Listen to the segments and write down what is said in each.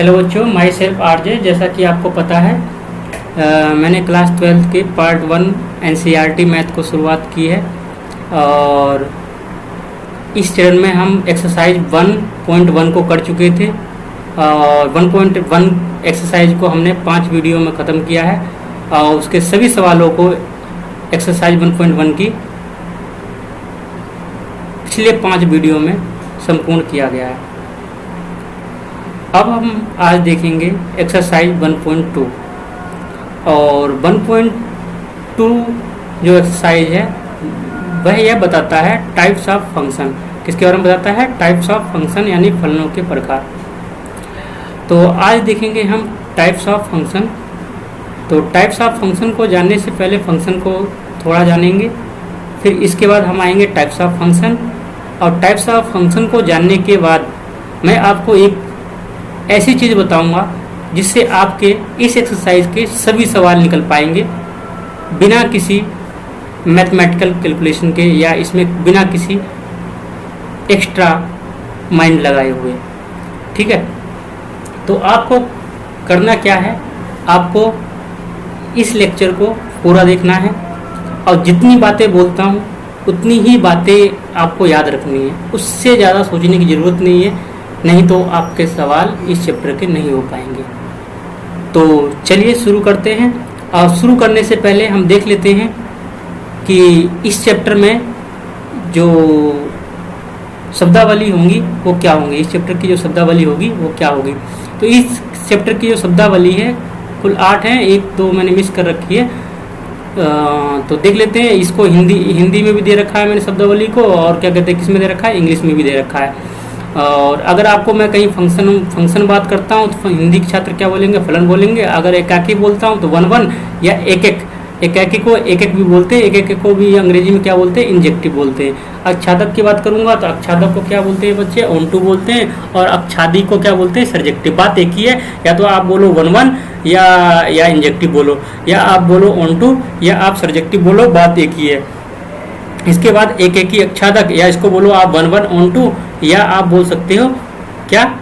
Hello बच्चों, my self RJ. जैसा कि आपको पता है मैंने क्लास 12 के पार्ट 1 एनसीईआरटी मैथ को शुरुआत की है और इस चरण में हम एक्सरसाइज 1.1 को कर चुके थे और 1.1 एक्सरसाइज को हमने 5 वीडियो में ख़त्म किया है और उसके सभी सवालों को एक्सरसाइज 1.1 की पिछले 5 वीडियो में संपूर्ण किया गया है। अब हम आज देखेंगे एक्सरसाइज 1.2 और 1.2 जो एक्सरसाइज है वह यह बताता है टाइप्स ऑफ फंक्शन। किसके बारे में बताता है? टाइप्स ऑफ फंक्शन यानी फलनों के प्रकार। तो आज देखेंगे हम टाइप्स ऑफ फंक्शन। तो टाइप्स ऑफ फंक्शन को जानने से पहले फंक्शन को थोड़ा जानेंगे, फिर इसके बाद हम आएंगे टाइप्स ऑफ फंक्शन और टाइप्स ऑफ फंक्शन को जानने के बाद मैं आपको एक ऐसी चीज़ बताऊंगा जिससे आपके इस एक्सरसाइज के सभी सवाल निकल पाएंगे बिना किसी मैथमेटिकल कैलकुलेशन के या इसमें बिना किसी एक्स्ट्रा माइंड लगाए हुए। ठीक है, तो आपको करना क्या है, आपको इस लेक्चर को पूरा देखना है और जितनी बातें बोलता हूँ उतनी ही बातें आपको याद रखनी है, उससे ज़्यादा सोचने की ज़रूरत नहीं है, नहीं तो आपके सवाल इस चैप्टर के नहीं हो पाएंगे। तो चलिए शुरू करते हैं और शुरू करने से पहले हम देख लेते हैं कि इस चैप्टर में जो शब्दावली होंगी वो क्या होंगी। इस चैप्टर की जो शब्दावली होगी वो क्या होगी। तो इस चैप्टर की जो शब्दावली है कुल 8 हैं, 1-2 मैंने मिस कर रखी है। तो देख लेते हैं। इसको हिंदी में भी दे रखा है मैंने शब्दावली को, और क्या कहते हैं किस में दे रखा है, इंग्लिश में भी दे रखा है। और अगर आपको मैं कहीं फंक्शन बात करता हूँ तो हिंदी के छात्र क्या बोलेंगे, फलन बोलेंगे। अगर एकाकी बोलता हूँ तो 1-1 या एकाकी को एक भी बोलते हैं, एक को भी अंग्रेजी में क्या बोलते हैं, इंजेक्टिव बोलते हैं। अक्षादक की बात करूंगा तो अक्षादक को क्या बोलते हैं बच्चे, ऑन टू बोलते हैं, और अक्षादी को क्या बोलते हैं, सर्जेक्टिव। बात एक ही है, या तो आप बोलो 1-1 या इंजेक्टिव बोलो, या आप बोलो ऑन टू या आप सर्जेक्टिव बोलो, बात एक ही है। इसके बाद एक ही अक्षादक, या इसको बोलो आप 1-1 ऑन टू, या आप बोल सकते हो क्या,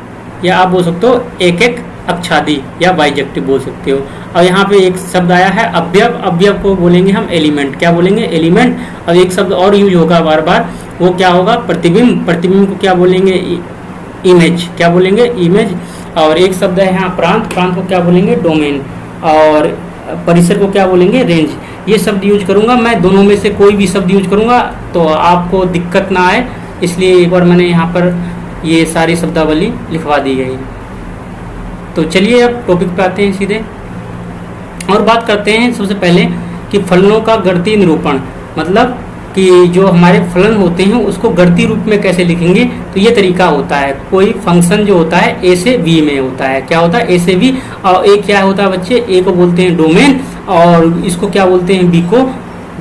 या आप बोल सकते हो एक अक्षादी या बाइजेक्टिव बोल सकते हो। और यहाँ पे एक शब्द आया है अवयव, अवयव को बोलेंगे हम एलिमेंट। क्या बोलेंगे, एलिमेंट। और एक शब्द और यूज होगा बार बार, वो क्या होगा, प्रतिबिंब। प्रतिबिंब को क्या बोलेंगे, इमेज। क्या बोलेंगे, इमेज। और एक शब्द है यहाँ प्रांत, प्रांत को क्या बोलेंगे, डोमेन। और परिसर को क्या बोलेंगे, रेंज। ये शब्द यूज करूंगा मैं, दोनों में से कोई भी शब्द यूज करूंगा तो आपको दिक्कत ना आए, इसलिए एक बार मैंने यहाँ पर ये सारी शब्दावली लिखवा दी गई। तो चलिए अब टॉपिक पे आते हैं सीधे और बात करते हैं सबसे पहले कि फलनों का गणितीय निरूपण, मतलब कि जो हमारे फलन होते हैं उसको गणितीय रूप में कैसे लिखेंगे। तो ये तरीका होता है, कोई फंक्शन जो होता है ए से बी में होता है। क्या होता है, ए से बी। और ए क्या होता है बच्चे, ए को बोलते हैं डोमेन, और इसको क्या बोलते हैं, बी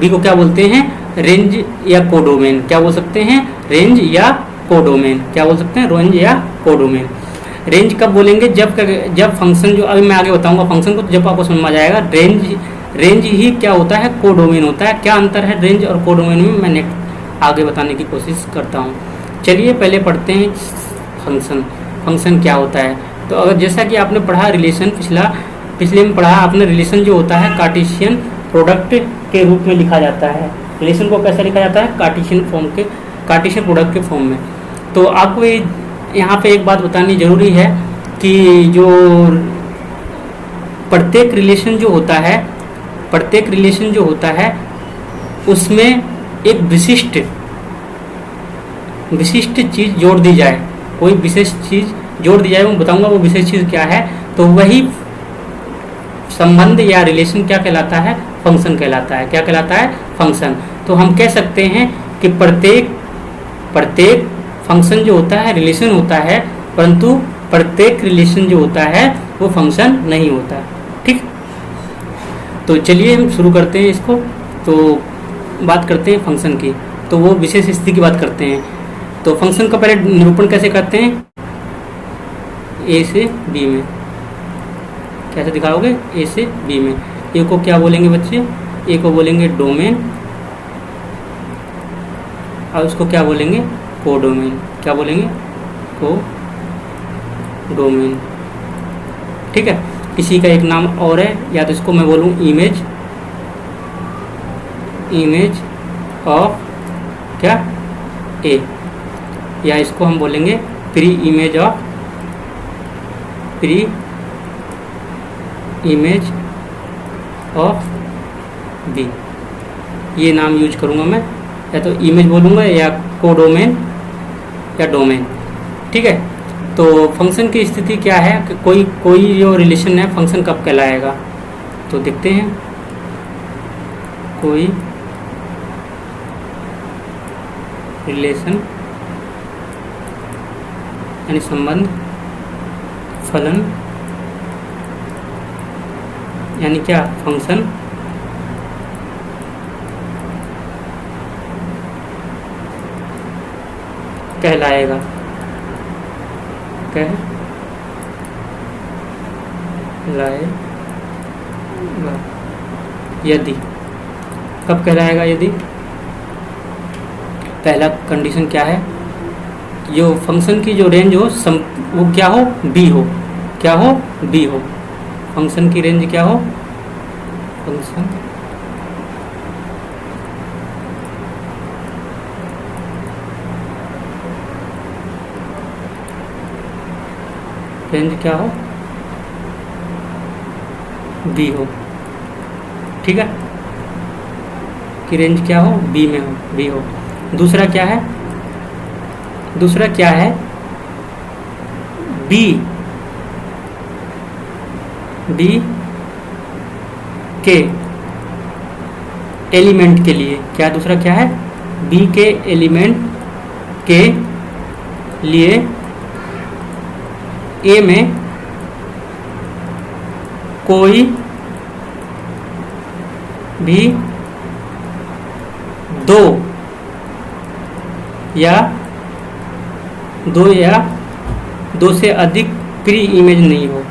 को क्या बोलते हैं, रेंज या कोडोमेन। क्या बोल सकते हैं, रेंज या कोडोमेन। क्या बोल सकते हैं, रेंज या कोडोमेन। रेंज कब बोलेंगे, जब फंक्शन, जो अभी मैं आगे बताऊंगा फंक्शन को, तो जब आपको समझ में आ जाएगा। रेंज ही क्या होता है, कोडोमेन होता है। क्या अंतर है रेंज और कोडोमेन में, मैंने आगे बताने की कोशिश करता हूँ। चलिए पहले पढ़ते हैं फंक्शन। फंक्शन क्या होता है। तो अगर जैसा कि आपने पढ़ा रिलेशन, पिछले में पढ़ा आपने, रिलेशन जो होता है कार्टेशियन प्रोडक्ट के रूप में लिखा जाता है। रिलेशन को कैसे लिखा जाता है, कार्टेशियन प्रोडक्ट के फॉर्म में। तो आपको यहाँ पे एक बात बतानी जरूरी है कि जो प्रत्येक रिलेशन जो होता है उसमें एक विशिष्ट चीज़ जोड़ दी जाए, कोई विशेष चीज़ जोड़ दी जाए, मैं बताऊंगा वो विशेष चीज़ क्या है। तो वही संबंध या रिलेशन क्या कहलाता है, फंक्शन कहलाता है। क्या कहलाता है, फंक्शन। तो हम कह सकते हैं कि प्रत्येक फंक्शन जो होता है रिलेशन होता है, परंतु प्रत्येक रिलेशन जो होता है वो फंक्शन नहीं होता। ठीक, तो चलिए हम शुरू करते हैं इसको। तो बात करते हैं फंक्शन की, तो वो विशेष स्थिति की बात करते हैं। तो फंक्शन का पहले निरूपण कैसे करते हैं, ए से बी में। कैसे दिखाओगे, ए से बी में। ए को क्या बोलेंगे बच्चे, ए को बोलेंगे डोमेन, और उसको क्या बोलेंगे, कोडोमेन। क्या बोलेंगे, कोडोमेन। ठीक है। इसी का एक नाम और है, या तो इसको मैं बोलूँ इमेज ऑफ क्या ए, या इसको हम बोलेंगे प्री इमेज ऑफ बी। ये नाम यूज करूँगा मैं, या तो इमेज बोलूँगा या कोडोमेन या डोमेन, ठीक है। तो फंक्शन की स्थिति क्या है कि कोई जो रिलेशन है फंक्शन कब कहलाएगा, तो देखते हैं। कोई रिलेशन यानी संबंध, फलन यानी क्या फंक्शन, कहलाएगा यदि, कब कहलाएगा यदि, पहला कंडीशन क्या है, जो फंक्शन की जो रेंज हो वो क्या हो, बी हो, क्या हो, बी हो। फंक्शन की रेंज क्या हो, फंक्शन रेंज क्या हो, बी हो, ठीक है। कि रेंज क्या हो, बी में हो, बी हो। दूसरा क्या है, बी के एलिमेंट के लिए, क्या दूसरा क्या है, बी के एलिमेंट के लिए ए में कोई भी दो या दो से अधिक प्री इमेज नहीं हो,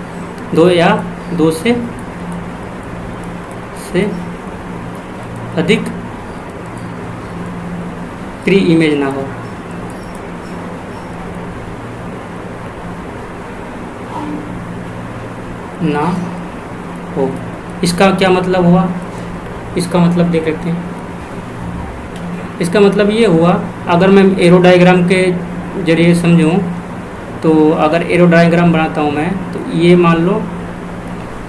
दो से अधिक प्री इमेज ना हो। इसका क्या मतलब हुआ, इसका मतलब देख लेते हैं। इसका मतलब ये हुआ, अगर मैं एरो डायग्राम के जरिए समझूं, तो अगर एरो डायग्राम बनाता हूं मैं, तो ये मान लो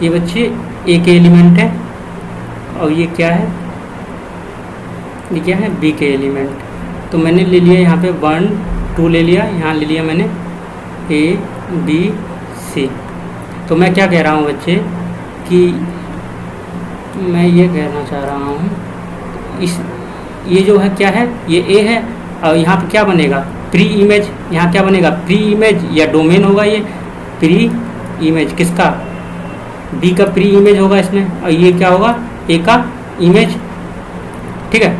ये बच्चे ए के एलिमेंट है, और ये क्या है, ये क्या है, बी के एलिमेंट। तो मैंने ले लिया यहाँ पे 1 2 ले लिया, यहाँ ले लिया मैंने ए बी सी। तो मैं क्या कह रहा हूँ बच्चे, कि मैं ये कहना चाह रहा हूँ, ये जो है क्या है, ये ए है, और यहाँ पे क्या बनेगा, प्री इमेज। यहाँ क्या बनेगा, प्री इमेज या डोमेन होगा, ये प्री इमेज किसका, बी का प्री इमेज होगा इसमें, और ये क्या होगा, ए का इमेज, ठीक है।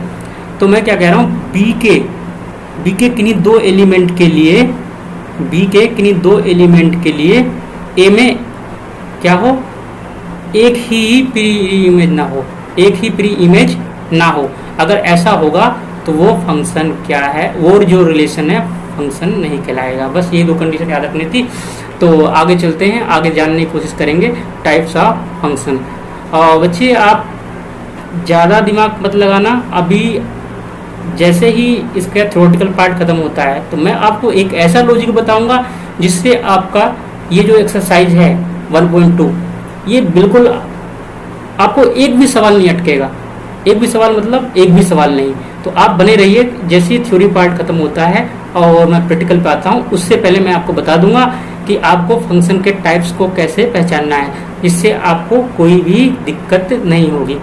तो मैं क्या कह रहा हूँ, बी के किन्हीं दो एलिमेंट के लिए, बी के किन्हीं दो एलिमेंट के लिए ए में क्या हो, एक ही प्री इमेज ना हो, एक ही प्री इमेज ना हो। अगर ऐसा होगा तो वो फंक्शन क्या है, वो जो रिलेशन है फंक्शन नहीं कहलाएगा। बस ये दो कंडीशन याद रखनी थी। तो आगे चलते हैं, आगे जानने की कोशिश करेंगे टाइप्स ऑफ फंक्शन। और बच्चे आप ज़्यादा दिमाग मत लगाना, अभी जैसे ही इसका थ्योरेटिकल पार्ट खत्म होता है तो मैं आपको एक ऐसा लॉजिक बताऊंगा जिससे आपका ये जो एक्सरसाइज है 1.2, ये बिल्कुल आपको एक भी सवाल नहीं अटकेगा। एक भी सवाल मतलब एक भी सवाल नहीं। तो आप बने रहिए, जैसे ही थ्योरी पार्ट खत्म होता है और मैं प्रैक्टिकल पे आता हूँ, उससे पहले मैं आपको बता दूंगा कि आपको फंक्शन के टाइप्स को कैसे पहचानना है, जिससे आपको कोई भी दिक्कत नहीं होगी।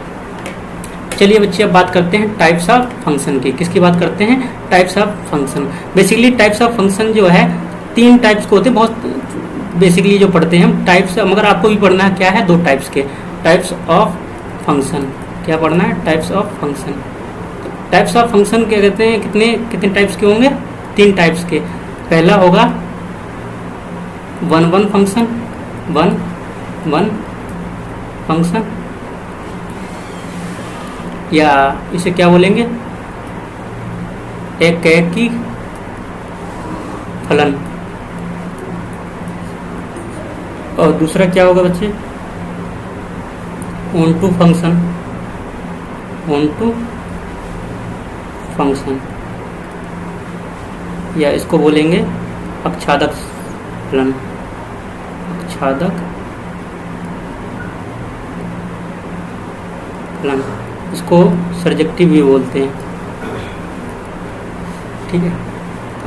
चलिए बच्चे, अब बात करते हैं टाइप्स ऑफ फंक्शन की। किसकी बात करते हैं, types of function. Basically types of function जो है 3 टाइप्स को होते हैं, बहुत बेसिकली जो पढ़ते हैं हम टाइप्स, मगर आपको भी पढ़ना है क्या है, 2 टाइप्स के, टाइप्स ऑफ फंक्शन। क्या पढ़ना है, types of function. Types of function क्या कहते हैं, कितने टाइप्स के होंगे, 3 टाइप्स के। पहला होगा 1 1 फंक्शन, 1 1 फंक्शन, या इसे क्या बोलेंगे, एक की फलन, और दूसरा क्या होगा बच्चे, onto function, onto function, या इसको बोलेंगे आच्छादक फलन, आच्छादक फलन, इसको सर्जेक्टिव भी बोलते हैं। ठीक है।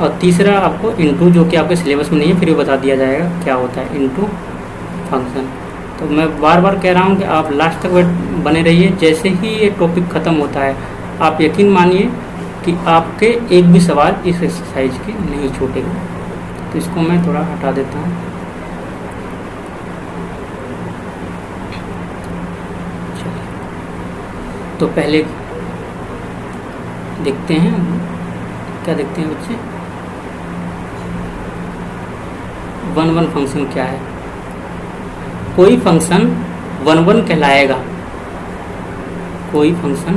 और तीसरा आपको इनटू, जो कि आपके सिलेबस में नहीं है, फिर भी बता दिया जाएगा क्या होता है इनटू फंक्शन। तो मैं बार बार कह रहा हूँ कि आप लास्ट तक बने रहिए। जैसे ही ये टॉपिक ख़त्म होता है, आप यकीन मानिए कि आपके एक भी सवाल इस एक्सरसाइज के नहीं छूटेगा। तो इसको मैं थोड़ा हटा देता हूँ। तो पहले देखते हैं, क्या देखते हैं बच्चे, वन वन फंक्शन क्या है। कोई फंक्शन वन वन कहलाएगा, कोई फंक्शन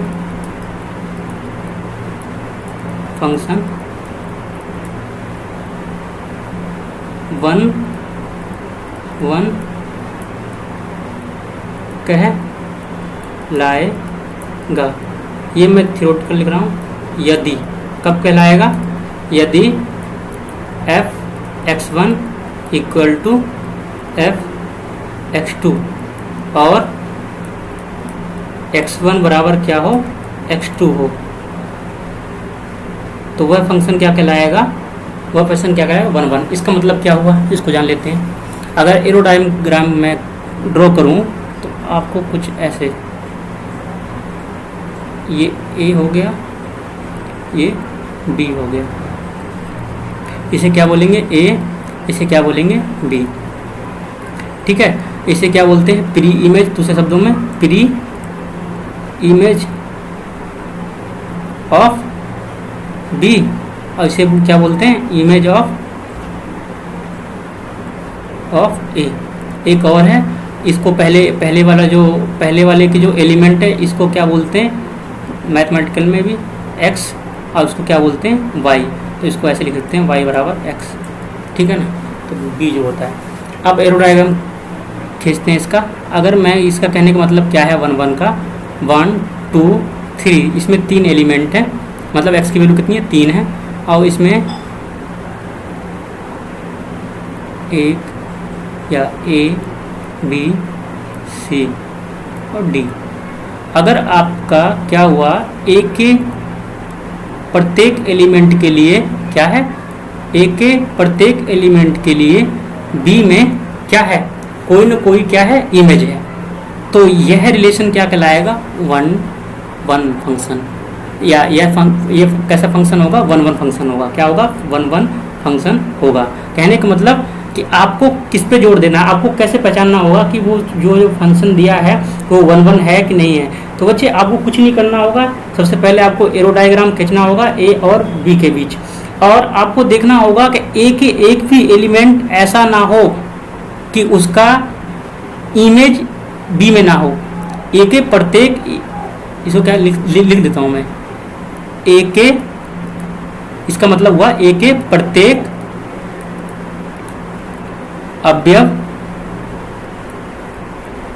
वन वन कहलाएगा। ये मैं थ्योरेटिकल लिख रहा हूँ। यदि, कब कहलाएगा, यदि f(x1) इक्वल टू f(x2) और x1 बराबर क्या हो, x2 हो, तो वह फंक्शन क्या कहलाएगा, वह फंक्शन क्या कहलाएगा, वन वन। इसका मतलब क्या हुआ, इसको जान लेते हैं। अगर एरो डायग्राम में ड्रॉ करूं तो आपको कुछ ऐसे, ये ए हो गया, ये बी हो गया, इसे क्या बोलेंगे ए, इसे क्या बोलेंगे बी। ठीक है। इसे क्या बोलते हैं, प्री इमेज, दूसरे शब्दों में प्री इमेज ऑफ बी, और इसे क्या बोलते हैं, इमेज ऑफ ए। एक और है, इसको पहले वाले की जो एलिमेंट है, इसको क्या बोलते हैं मैथमेटिकल में भी, x, और उसको क्या बोलते हैं y। तो इसको ऐसे लिख सकते हैं y बराबर x। ठीक है ना। तो b जो होता है। अब एरो डायग्राम खींचते हैं इसका। अगर मैं इसका कहने का मतलब क्या है, वन वन का, 1 2 3, इसमें 3 एलिमेंट है, मतलब x की वैल्यू कितनी है, 3 है, और इसमें एक या a b c और d। अगर आपका क्या हुआ, a के प्रत्येक एलिमेंट के लिए क्या है, a के प्रत्येक एलिमेंट के लिए b में क्या है, कोई न कोई क्या है, इमेज है, तो यह रिलेशन क्या कहलाएगा, वन वन फंक्शन। या ये कैसा फंक्शन होगा, वन वन फंक्शन होगा। क्या होगा, वन वन फंक्शन होगा। कहने का मतलब कि आपको किस पे जोड़ देना है, आपको कैसे पहचानना होगा कि वो जो फंक्शन दिया है वो वन वन है कि नहीं है। तो बच्चे आपको कुछ नहीं करना होगा, सबसे पहले आपको एरो डायग्राम खींचना होगा ए और बी के बीच, और आपको देखना होगा कि ए के एक भी एलिमेंट ऐसा ना हो कि उसका इमेज बी में ना हो। ए के प्रत्येक, इसको क्या लिख देता हूँ मैं, ए के, इसका मतलब हुआ ए के प्रत्येक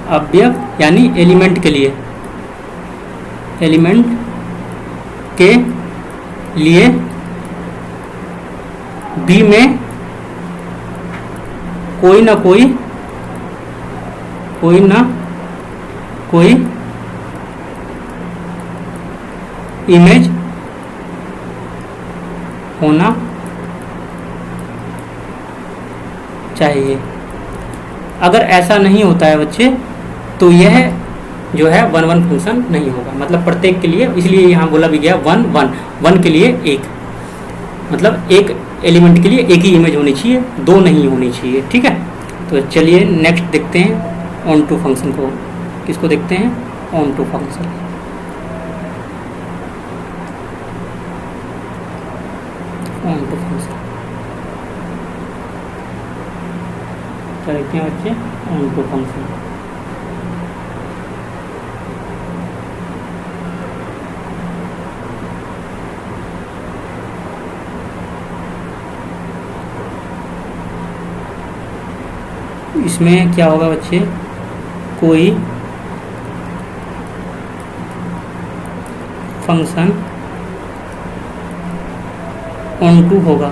अवयव यानी एलिमेंट के लिए, बी में कोई ना कोई इमेज होना चाहिए। अगर ऐसा नहीं होता है बच्चे, तो यह जो है वन वन फंक्शन नहीं होगा। मतलब प्रत्येक के लिए, इसलिए यहाँ बोला भी गया वन वन, वन के लिए एक, मतलब एक एलिमेंट के लिए एक ही इमेज होनी चाहिए, दो नहीं होनी चाहिए। ठीक है। तो चलिए नेक्स्ट देखते हैं ऑन टू फंक्शन को। किसको देखते हैं, onto function. Onto function क्या देखते हैं बच्चे, ऑन टू फंक्शन। इसमें क्या होगा बच्चे, कोई फंक्शन ऑन टू होगा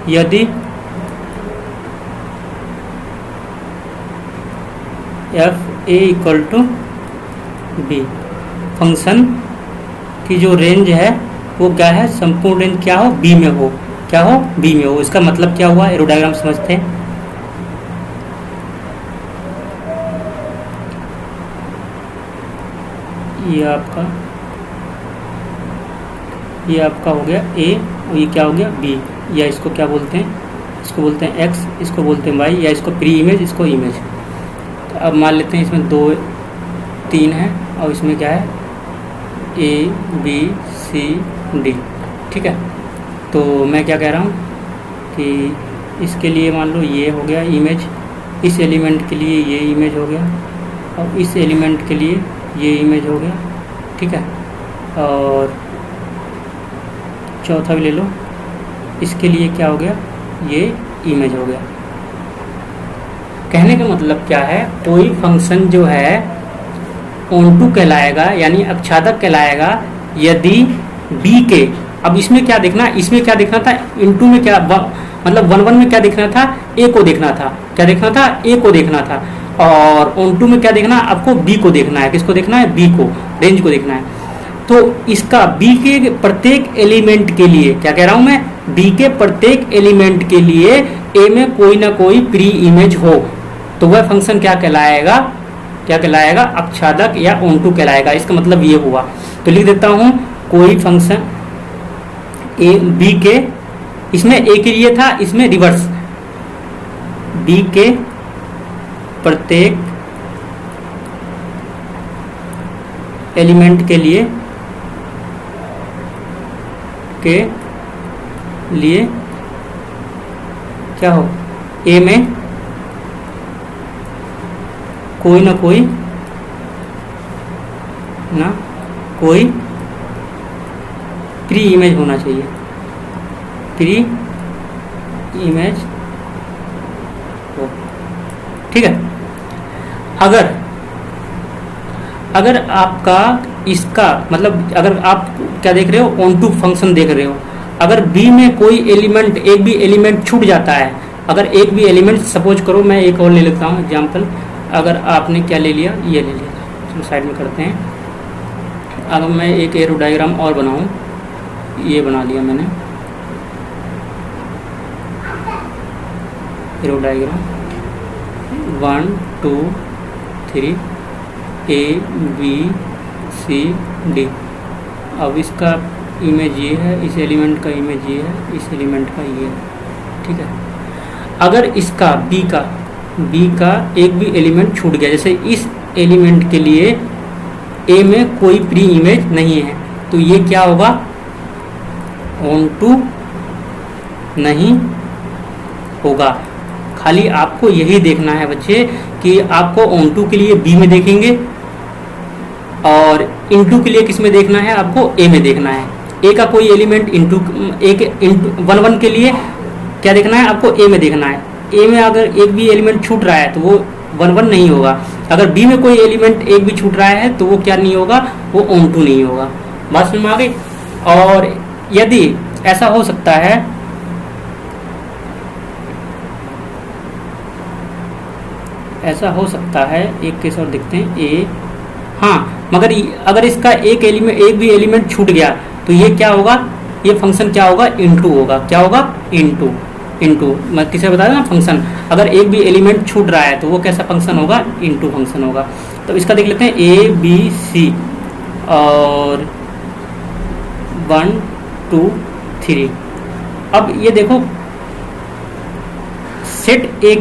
यदि F A equal to B. Function की जो रेंज है वो क्या है, संपूर्ण रेंज क्या हो, बी में हो, क्या हो, बी में हो। इसका मतलब क्या हुआ, एरो डायग्राम समझते हैं। ये आपका हो गया ए और ये क्या हो गया बी, या इसको क्या बोलते हैं, इसको बोलते हैं एक्स, इसको बोलते हैं वाई, या इसको प्री इमेज, इसको इमेज। तो अब मान लेते हैं इसमें 2 3 है और इसमें क्या है ए बी सी डी, ठीक है। तो मैं क्या कह रहा हूँ कि इसके लिए मान लो ये हो गया इमेज, इस एलिमेंट के लिए ये इमेज हो गया और इस एलिमेंट के लिए ये इमेज हो गया, ठीक है। और चौथा भी ले लो, इसके लिए क्या हो गया, ये इमेज हो गया। कहने का मतलब क्या है, कोई फंक्शन जो है ऑनटू कहलाएगा यानी आच्छादक कहलाएगा यदि बी के, अब इसमें क्या देखना, इसमें क्या देखना था, इनटू में क्या मतलब 1 1 में क्या देखना था, ए को देखना था, क्या देखना था, ए को देखना था। और ऑनटू में क्या देखना, आपको बी को देखना है, किसको देखना है, बी को, रेंज को देखना है। तो इसका बी के प्रत्येक एलिमेंट के लिए, क्या कह रहा हूं मैं, बी के प्रत्येक एलिमेंट के लिए ए में कोई ना कोई प्री इमेज हो, तो वह फंक्शन क्या कहलाएगा, क्या कहलाएगा, आच्छादक या ऑनटू कहलाएगा। इसका मतलब ये हुआ। तो लिख देता हूं, कोई फंक्शन ए बी के, इसमें ए के लिए था, इसमें रिवर्स, बी के प्रत्येक एलिमेंट के लिए क्या हो, ए में कोई ना कोई प्री इमेज होना चाहिए, प्री इमेज हो, ठीक है। अगर आपका इसका मतलब, अगर आप क्या देख रहे हो, ऑनटू फंक्शन देख रहे हो, अगर बी में कोई एलिमेंट, एक भी एलिमेंट छूट जाता है, अगर एक भी एलिमेंट, सपोज करो मैं एक और ले लेता हूँ एग्जाम्पल, अगर आपने क्या ले लिया, ये ले लिया, चलो साइड में करते हैं। अब मैं एक एरो डायग्राम और बनाऊँ, ये बना लिया मैंने arrow diagram 1 2 3 A B C D. अब इसका इमेज ये है, इस एलिमेंट का इमेज ये है, इस एलिमेंट का ये है, ठीक है। अगर इसका बी का एक भी एलिमेंट छूट गया, जैसे इस एलिमेंट के लिए ए में कोई प्री इमेज नहीं है, तो ये क्या होगा, ऑनटू नहीं होगा। खाली आपको यही देखना है बच्चे कि आपको ऑनटू के लिए बी में देखेंगे और इनटू के लिए किस में देखना है, आपको ए में देखना है। ए का कोई एलिमेंट इनटू 1 1 के लिए क्या देखना है, आपको ए में देखना है। ए में अगर एक भी एलिमेंट छूट रहा है तो वो 1 1 नहीं होगा। अगर बी में कोई एलिमेंट एक भी छूट रहा है तो वो क्या नहीं होगा, वो ऑनटू नहीं होगा। बात समझ में आ गई। और यदि ऐसा हो सकता है, ऐसा हो सकता है, एक केस और देखते हैं, ए हाँ, मगर अगर इसका एक भी एलिमेंट छूट गया तो ये क्या होगा, ये फंक्शन क्या होगा, इनटू होगा। क्या होगा, इनटू मैं किसे बता दें ना, फंक्शन अगर एक भी एलिमेंट छूट रहा है तो वो कैसा फंक्शन होगा, इनटू फंक्शन होगा। तो इसका देख लेते हैं, ए बी सी और 1 2 3। अब ये देखो, सेट ए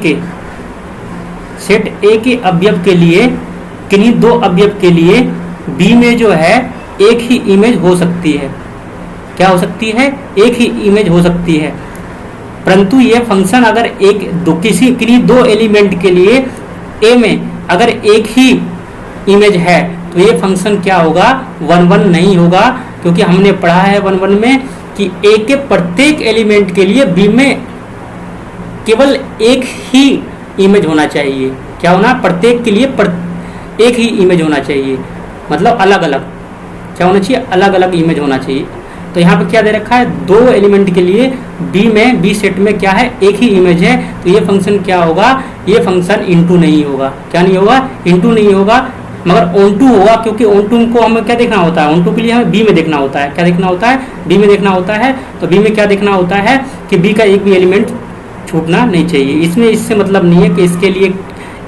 के अवयव के लिए, किन्हीं 2 अवयव के लिए बी में जो है एक ही इमेज हो सकती है। क्या हो सकती है, एक ही इमेज हो सकती है। परंतु ये फंक्शन अगर किन्हीं 2 एलिमेंट के लिए ए में अगर एक ही इमेज है तो ये फंक्शन क्या होगा, 1 1 नहीं होगा, क्योंकि हमने पढ़ा है 1 1 में कि ए के प्रत्येक एलिमेंट के लिए बी में केवल एक ही इमेज होना चाहिए। क्या होना? प्रत्येक के लिए एक ही इमेज होना चाहिए, मतलब अलग अलग क्या होना चाहिए? अलग अलग इमेज होना चाहिए। तो यहाँ पे क्या दे रखा है? दो एलिमेंट के लिए बी सेट में क्या है? एक ही इमेज है। तो ये फंक्शन क्या होगा? ये फंक्शन इनटू नहीं होगा। क्या नहीं होगा? इनटू नहीं होगा, मगर ऑन टू होगा, क्योंकि ऑन टू को हमें क्या देखना होता है? ऑन टू के लिए हमें बी में देखना होता है। क्या देखना होता है? बी में देखना होता है। तो बी में क्या देखना होता है कि बी का एक भी एलिमेंट छूटना नहीं चाहिए। इसमें इससे मतलब नहीं है कि इसके लिए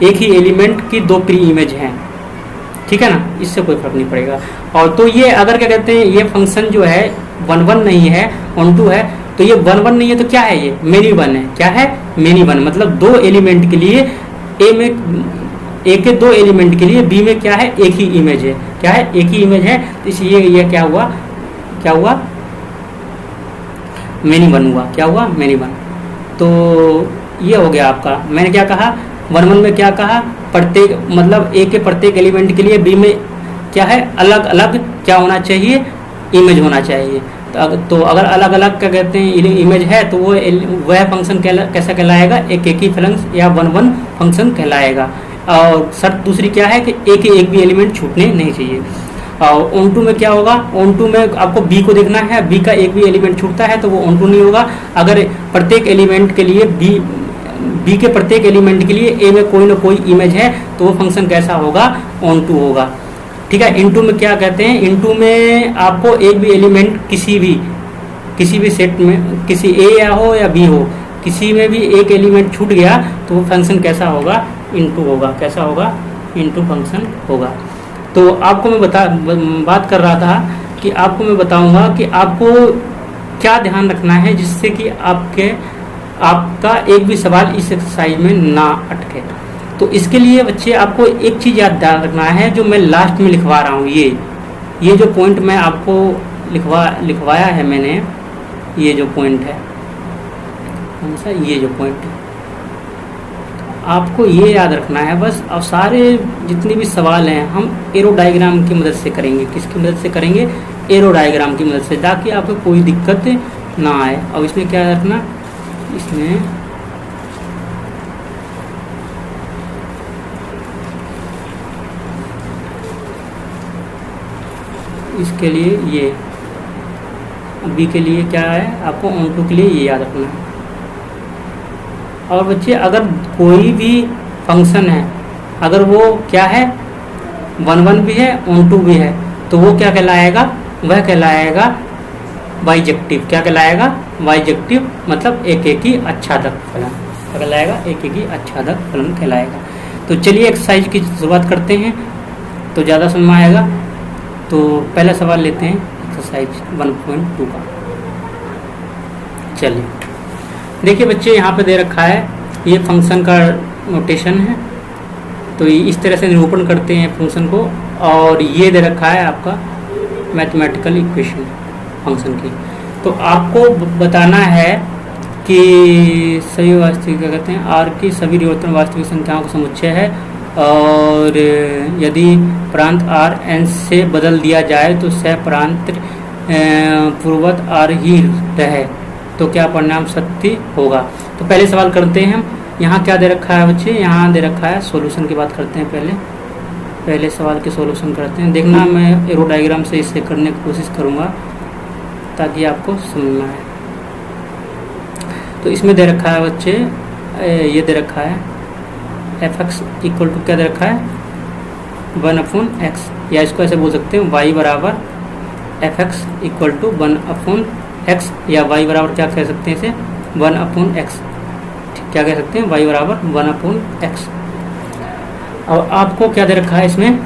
एक ही एलिमेंट की दो प्री इमेज हैं, ठीक है ना, इससे कोई फर्क नहीं पड़ेगा। और तो ये अगर क्या कहते हैं, ये फंक्शन जो है 1 1 नहीं है, ऑन टू है, तो ये 1 1 नहीं है, तो क्या है? ये मेनी वन है। क्या है? मेनी वन, मतलब दो एलिमेंट के लिए ए के दो एलिमेंट के लिए बी में क्या है? एक ही इमेज है। क्या है? एक ही इमेज है। तो इसलिए ये क्या हुआ? क्या हुआ? मेनी वन हुआ। क्या हुआ? Many one. तो ये हो गया आपका। मैंने क्या कहा? 1 1 में क्या कहा? प्रत्येक मतलब ए के प्रत्येक एलिमेंट के लिए बी में क्या है? अलग अलग क्या होना चाहिए? इमेज होना चाहिए। तो अगर अलग अलग क्या कहते हैं इमेज है, तो वो वह फंक्शन कैसा कहलाएगा? एक ही फंक्शन या 1 1 फंक्शन कहलाएगा। और शर्त दूसरी क्या है कि एक भी एलिमेंट छूटने नहीं चाहिए। और ऑन टू में क्या होगा? ऑन टू में आपको बी को देखना है, बी का एक भी एलिमेंट छूटता है तो वो ऑन टू नहीं होगा। अगर प्रत्येक एलिमेंट के लिए बी के प्रत्येक एलिमेंट के लिए ए में कोई ना कोई इमेज है, तो वो फंक्शन कैसा होगा? ऑन टू होगा, ठीक है। इनटू में क्या कहते हैं? इनटू में आपको एक भी एलिमेंट किसी भी सेट में, किसी ए या हो या बी हो, किसी में भी एक एलिमेंट छूट गया तो वो फंक्शन कैसा होगा? इनटू होगा। कैसा होगा? इनटू फंक्शन होगा। तो आपको मैं बात कर रहा था कि आपको मैं बताऊंगा कि आपको क्या ध्यान रखना है जिससे कि आपका एक भी सवाल इस एक्सरसाइज में ना अटके। तो इसके लिए बच्चे आपको एक चीज़ याद ध्यान रखना है, जो मैं लास्ट में लिखवा रहा हूँ, ये जो पॉइंट मैं आपको लिखवाया है मैंने, ये जो पॉइंट है, कौन सा? ये जो पॉइंट है, आपको ये याद रखना है बस। और सारे जितने भी सवाल हैं हम एरो डायग्राम की मदद से करेंगे। किसकी मदद से करेंगे? एरो डायग्राम की मदद से, ताकि आपको कोई दिक्कत ना आए। और इसमें क्या रखना? इसमें इसके लिए ये बी के लिए क्या है? आपको ऑन टू के लिए ये याद रखना है। और बच्चे अगर कोई भी फंक्शन है, अगर वो क्या है? 1 1 भी है, ऑन टू भी है, तो वो क्या कहलाएगा? वह कहलाएगा बाइजेक्टिव। क्या कहलाएगा? बाइजेक्टिव, मतलब एक ही अच्छादक फलन। क्या कहलाएगा? एक ही अच्छादक फलन कहलाएगा। तो चलिए एक्सरसाइज की शुरुआत करते हैं, तो ज़्यादा समझ में आएगा। तो पहला सवाल लेते हैं एक्सरसाइज 1.2 का। चलिए देखिए बच्चे, यहाँ पे दे रखा है, ये फंक्शन का नोटेशन है। तो इस तरह से निरूपण करते हैं फंक्शन को। और ये दे रखा है आपका मैथमेटिकल इक्वेशन फंक्शन की। तो आपको बताना है कि सभी वास्तविक क्या कहते हैं, आर की सभी रिवर्तन वास्तविक संख्याओं का समुच्चय है, और यदि प्रांत आर एन से बदल दिया जाए तो सह प्रांत पूर्ववत आर ही रहे, तो क्या परिणाम सत्य होगा। तो पहले सवाल करते हैं हम। यहाँ क्या दे रखा है बच्चे? यहाँ दे रखा है सॉल्यूशन की बात करते हैं। पहले सवाल के सॉल्यूशन करते हैं। देखना, मैं एरो डायग्राम से इसे करने की कोशिश करूँगा ताकि आपको समझ में आए। तो इसमें दे रखा है बच्चे, ये दे रखा है एफ एक्स इक्वल टू क्या दे रखा है? 1/x, या इसको ऐसे बोल सकते हैं y बराबर F x equal to 1/x, या y बराबर क्या कह सकते हैं इसे? 1/x। क्या कह सकते हैं? y बराबर 1/x। और आपको क्या दे रखा है इसमें?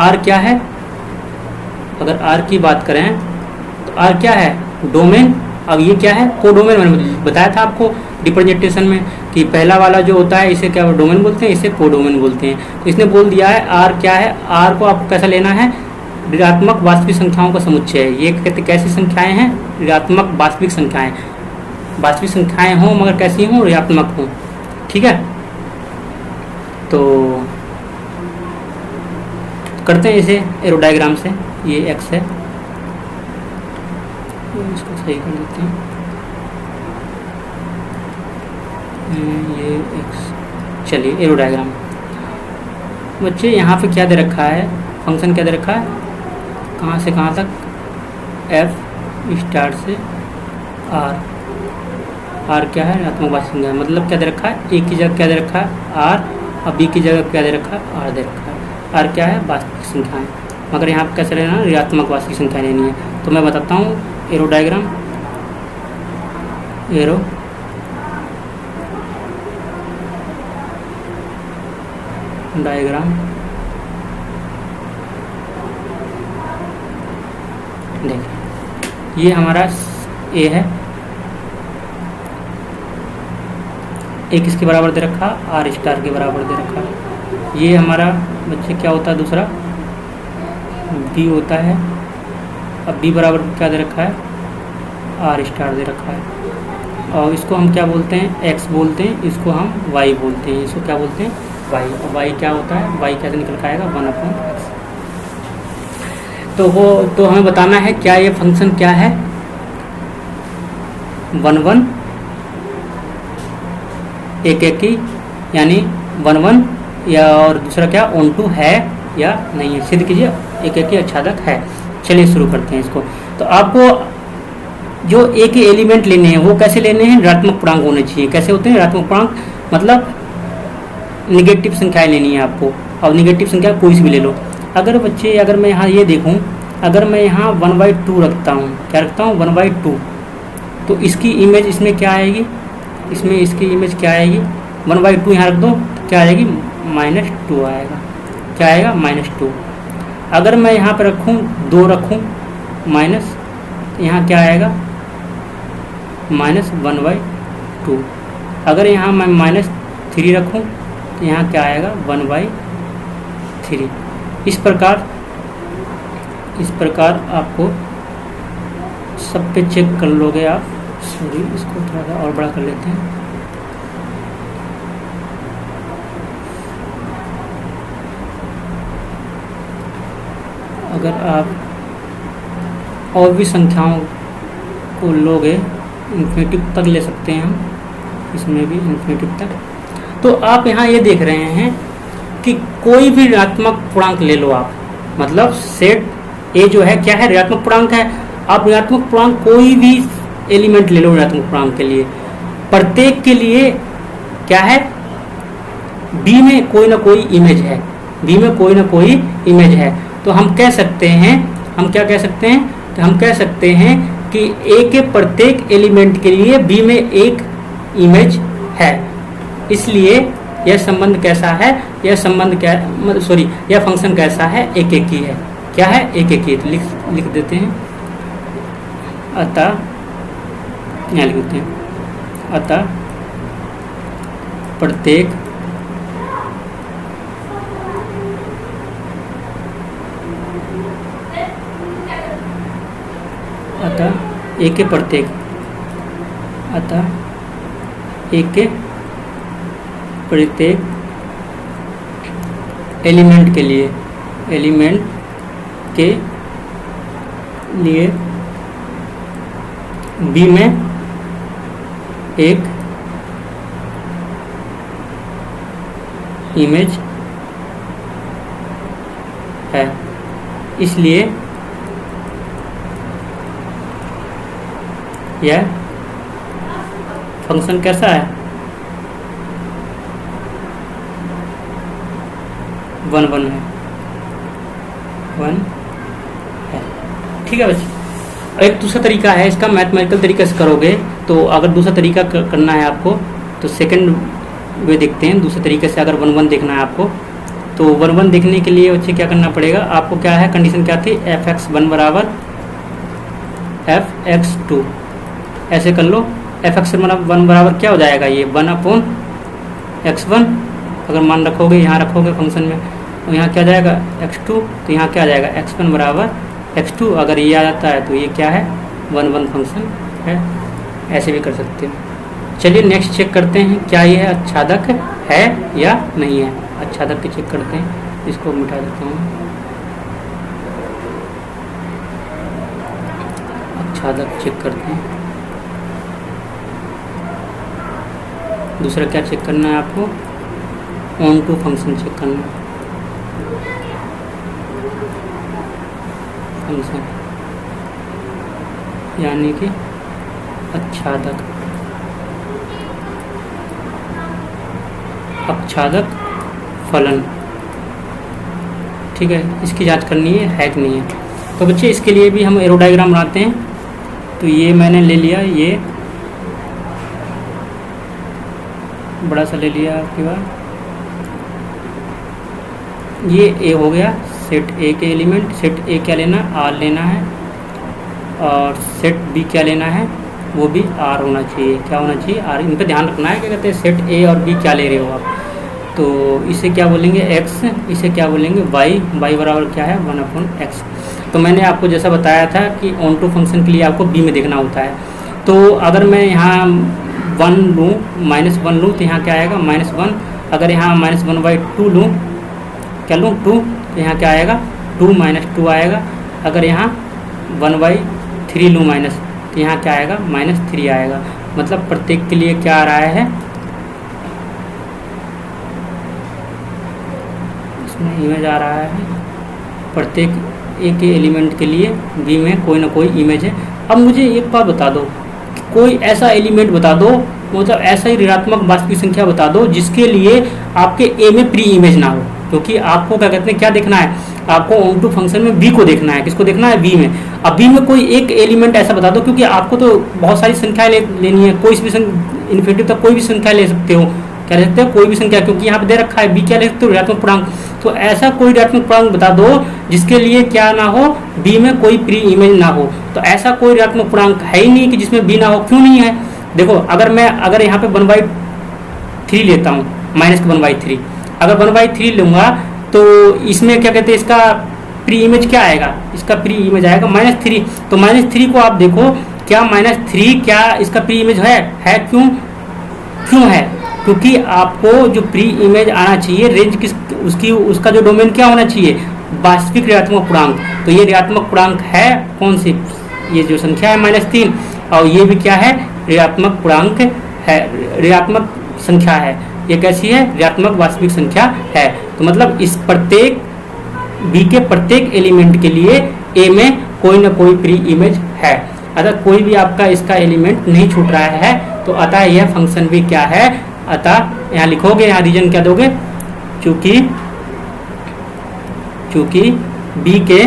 r क्या है? अगर r की बात करें तो r क्या है? डोमेन। अब ये क्या है? कोडोमेन। मैंने बताया था आपको रिप्रेजेंटेशन में कि पहला वाला जो होता है इसे क्या डोमेन बोलते हैं, इसे कोडोमेन बोलते हैं। तो इसने बोल दिया है r क्या है? r को आपको कैसा लेना है? ऋणात्मक वास्तविक संख्याओं का समुच्चय है। ये कहते कैसी संख्याएं हैं? ऋणात्मक वास्तविक संख्याएं। वास्तविक संख्याएं हों मगर कैसी हों? ऋणात्मक हों, ठीक है। तो करते हैं इसे एरो डायग्राम से। ये x है, इसको सही कर देते हैं। ये चलिए एरो डायग्राम बच्चे यहाँ पे क्या दे रखा है, फंक्शन क्या दे रखा है, कहाँ से कहाँ तक, एफ स्टार से आर। आर क्या है, ऋणात्मक वास्तविक संख्या, मतलब क्या दे रखा है, ए की जगह क्या दे रखा है आर, और बी की जगह क्या दे रखा है आर दे रखा है। आर क्या है, वास्तविक संख्याएं, मगर यहाँ पर कैसे लेना, ऋणात्मक वास्तविक संख्या लेनी है। तो मैं बताता हूँ एरो डायग्राम, एरो डायग्राम देखिए, ये हमारा ए है, ए किसके बराबर दे रखा, आर स्टार के बराबर दे रखा। ये हमारा बच्चे क्या होता है, दूसरा बी होता है। अब बी बराबर क्या दे रखा है, आर स्टार दे रखा है, और इसको हम क्या बोलते हैं, एक्स बोलते हैं, इसको हम वाई बोलते हैं, इसको क्या बोलते हैं, वाई। और वाई क्या होता है, वाई कैसे निकल के आएगा, 1/x। तो हमें बताना है क्या ये फंक्शन क्या है, 1 1 एक एक की, यानी 1 1, या और दूसरा क्या ऑन टू है या नहीं है, सिद्ध कीजिए एक एक की आच्छादक है। चलिए शुरू करते हैं इसको। तो आपको जो ए के एलिमेंट लेने हैं वो कैसे लेने हैं, ऋणात्मक पूर्णांक होने चाहिए। कैसे होते हैं ऋणात्मक पूर्णांक, मतलब निगेटिव संख्याएं लेनी है आपको, और निगेटिव संख्या कोई सी भी ले लो। अगर बच्चे, अगर मैं यहाँ ये देखूँ, अगर मैं यहाँ 1/2 रखता हूँ, क्या रखता हूँ 1/2, तो इसकी इमेज इसमें क्या आएगी, इसमें इसकी इमेज क्या आएगी, 1/2 यहाँ रख दो तो क्या आएगी, -2 आएगा। क्या आएगा, -2। अगर मैं यहाँ पर रखूँ 2 रखूँ माइनस, यहाँ क्या आएगा, -1/2। अगर यहाँ मैं -3 रखूँ तो यहाँ क्या आएगा, 1/3। इस प्रकार आपको सब पे चेक कर लोगे आप। सॉरी, इसको थोड़ा सा और बड़ा कर लेते हैं। अगर आप और भी संख्याओं को लोगे, इन्फिनिटिव तक ले सकते हैं हम, इसमें भी इन्फिनिटिव तक। तो आप यहाँ ये देख रहे हैं कि कोई भी ऋणात्मक पूर्णांक ले लो आप, मतलब सेट ए जो है क्या है, ऋणात्मक पूर्णांक है। आप ऋणात्मक पूर्णांक कोई भी एलिमेंट ले लो ऋणात्मक पूर्णांक के लिए, प्रत्येक के लिए क्या है, बी में कोई ना कोई इमेज है, बी में कोई ना कोई इमेज है। तो हम कह सकते हैं, हम क्या कह सकते हैं, तो हम कह सकते हैं कि ए के प्रत्येक एलिमेंट के लिए बी में एक इमेज है। इसलिए यह संबंध कैसा है, यह संबंध क्या, सॉरी, यह फंक्शन कैसा है, एक एक ही है। क्या है, एक एक ही। तो लिख देते हैं, अतः यहाँ लिख देते हैं, अतः प्रत्येक अतः एक के प्रत्येक, अतः एक के प्रत्येक एलिमेंट के लिए, एलिमेंट के लिए बी में एक इमेज है। इसलिए यह फंक्शन कैसा है, 1 1 है, 1 है। ठीक है बच्चे। एक दूसरा तरीका है इसका, मैथमेटिकल तरीके से करोगे तो, अगर दूसरा तरीका करना है आपको तो सेकंड वे देखते हैं। दूसरे तरीके से अगर 1 1 देखना है आपको, तो 1 1 देखने के लिए बच्चे क्या करना पड़ेगा आपको, क्या है कंडीशन क्या थी, fx1 बराबर fx2, ऐसे कर लो। fx1 बराबर क्या हो जाएगा, ये 1/x1, अगर मान रखोगे यहाँ रखोगे फंक्शन में, तो यहाँ क्या जाएगा x2, तो यहाँ क्या आ जाएगा x1 बराबर x2। अगर ये आ जाता है तो ये क्या है, 1 1 फंक्शन है। ऐसे भी कर सकते हो। चलिए नेक्स्ट चेक करते हैं, क्या ये आच्छादक है या नहीं है। आच्छादक के चेक करते हैं, इसको मिटा देता हूँ। अच्छादक चेक करते हैं। दूसरा क्या चेक करना है आपको, ऑन टू फंक्शन चेक करना है। फंक्शन यानी कि अच्छादक, अच्छादक फलन, ठीक है, इसकी जांच करनी है कि नहीं है। तो बच्चे इसके लिए भी हम एरो डायग्राम बनाते हैं। तो ये मैंने ले लिया, ये बड़ा सा ले लिया आपके बाद, ये ए हो गया, सेट ए के एलिमेंट, सेट ए क्या लेना, आर लेना है, और सेट बी क्या लेना है, वो भी आर होना चाहिए। क्या होना चाहिए, आर। इन पर ध्यान रखना है, क्या कहते हैं, सेट ए और बी क्या ले रहे हो आप। तो इसे क्या बोलेंगे, एक्स, इसे क्या बोलेंगे, वाई, वाई बराबर क्या है, 1/x। तो मैंने आपको जैसा बताया था कि ऑन टू फंक्शन के लिए आपको बी में देखना होता है। तो अगर मैं यहाँ 1 लूँ, -1 लूँ, तो यहाँ क्या आएगा, -1। अगर यहाँ -1/2 लूँ, क्या लूँ, 2, तो यहाँ क्या आएगा, 2 - 2 आएगा। अगर यहाँ 1/3 लूँ माइनस, तो यहाँ क्या आएगा, -3 आएगा। मतलब प्रत्येक के लिए क्या आ रहा है, इसमें इमेज आ रहा है, प्रत्येक ए के एलिमेंट के लिए बी में कोई ना कोई इमेज है। अब मुझे एक बात बता दो, कोई ऐसा एलिमेंट बता दो, मतलब ऐसा ही ऋणात्मक वास्तविक संख्या बता दो जिसके लिए आपके ए में प्री इमेज ना हो। क्योंकि आपको क्या कहते हैं, क्या देखना है, आपको ऑन टू फंक्शन में बी को देखना है। किसको देखना है, बी में। अब बी में कोई एक एलिमेंट ऐसा बता दो, क्योंकि आपको तो बहुत सारी संख्याएं लेनी है, कोई भी इन्फिनिटी तक कोई भी संख्या ले सकते हो। क्या ले सकते हो, कोई भी संख्या, क्योंकि यहाँ पे दे रखा है बी क्या ले सकते हो, ऋणात्मक पूर्णांक। तो ऐसा कोई ऋणात्मक पूर्णांक बता दो जिसके लिए क्या ना हो, बी में कोई प्री इमेज ना हो। तो ऐसा कोई ऋणात्मक पूर्णांक है ही नहीं कि जिसमें बी ना हो। क्यों नहीं है, देखो, अगर यहाँ पे 1/3 लेता हूँ, -1/3, अगर 1/3 लूंगा तो इसमें क्या कहते हैं, इसका प्री इमेज क्या आएगा, इसका प्री इमेज आएगा -3। तो -3 को आप देखो, क्या -3 क्या इसका प्री इमेज है, क्यों है, क्योंकि आपको जो प्री इमेज आना चाहिए, रेंज किस उसकी, उसका जो डोमेन क्या होना चाहिए, वास्तविक ऋणात्मक पूर्णांक। तो ये ऋणात्मक पूर्णांक है कौन सी, ये जो संख्या है -3, और ये भी क्या है, ऋणात्मक पूर्णांक है, ऋणात्मक संख्या है। ये कैसी है, ऋणात्मक वास्तविक संख्या है। तो मतलब इस प्रत्येक बी के प्रत्येक एलिमेंट के लिए ए में कोई ना कोई प्री इमेज है। अगर कोई भी आपका इसका एलिमेंट नहीं छूट रहा है, तो अतः यह फंक्शन भी क्या है, अतः यहाँ लिखोगे, यहाँ रीजन क्या दोगे, चूंकि बी के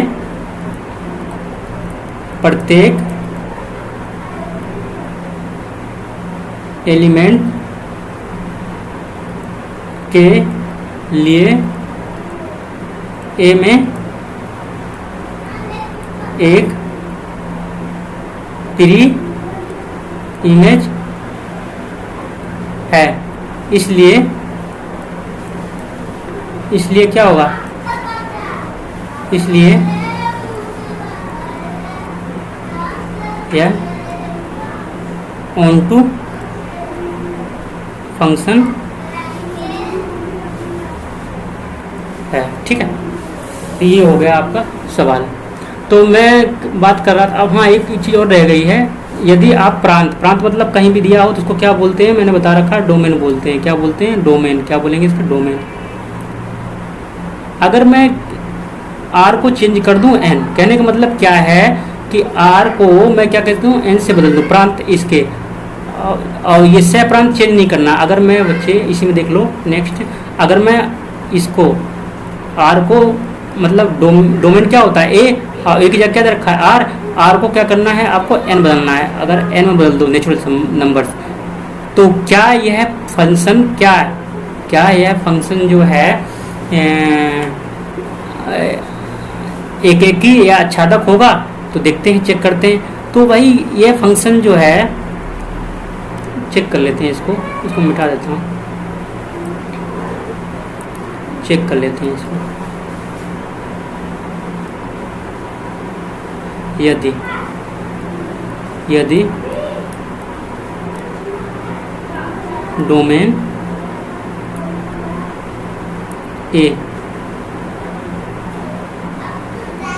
प्रत्येक एलिमेंट के लिए ए में एक प्री इमेज है, इसलिए क्या होगा, इसलिए यह ऑन टू फंक्शन है। ठीक है, तो ये हो गया आपका सवाल। तो मैं बात कर रहा था, अब हाँ एक चीज़ और रह गई है। यदि आप प्रांत मतलब कहीं भी दिया हो तो उसको क्या बोलते हैं, मैंने बता रखा, डोमेन बोलते हैं। क्या बोलते हैं, डोमेन। क्या बोलेंगे इसका, डोमेन। अगर मैं आर को चेंज कर दूं एन, कहने का मतलब क्या है कि आर को मैं क्या कहता हूँ, एन से बदल दूं, प्रांत इसके, और ये सह प्रांत चेंज नहीं करना। अगर मैं बच्चे इसी में देख लो, नेक्स्ट, अगर मैं इसको आर को मतलब डोमेन क्या होता है, ए, और ए की जगह क्या रखा है, आर को क्या करना है, आपको एन बदलना है। अगर एन में बदल दो नेचुरल नंबर्स, तो क्या यह फंक्शन क्या यह फंक्शन जो है एक ही या अच्छादक होगा। तो देखते हैं, चेक करते हैं। तो भाई यह फंक्शन जो है, चेक कर लेते हैं, इसको मिटा देता हूँ, चेक कर लेते हैं इसको। यदि डोमेन ए,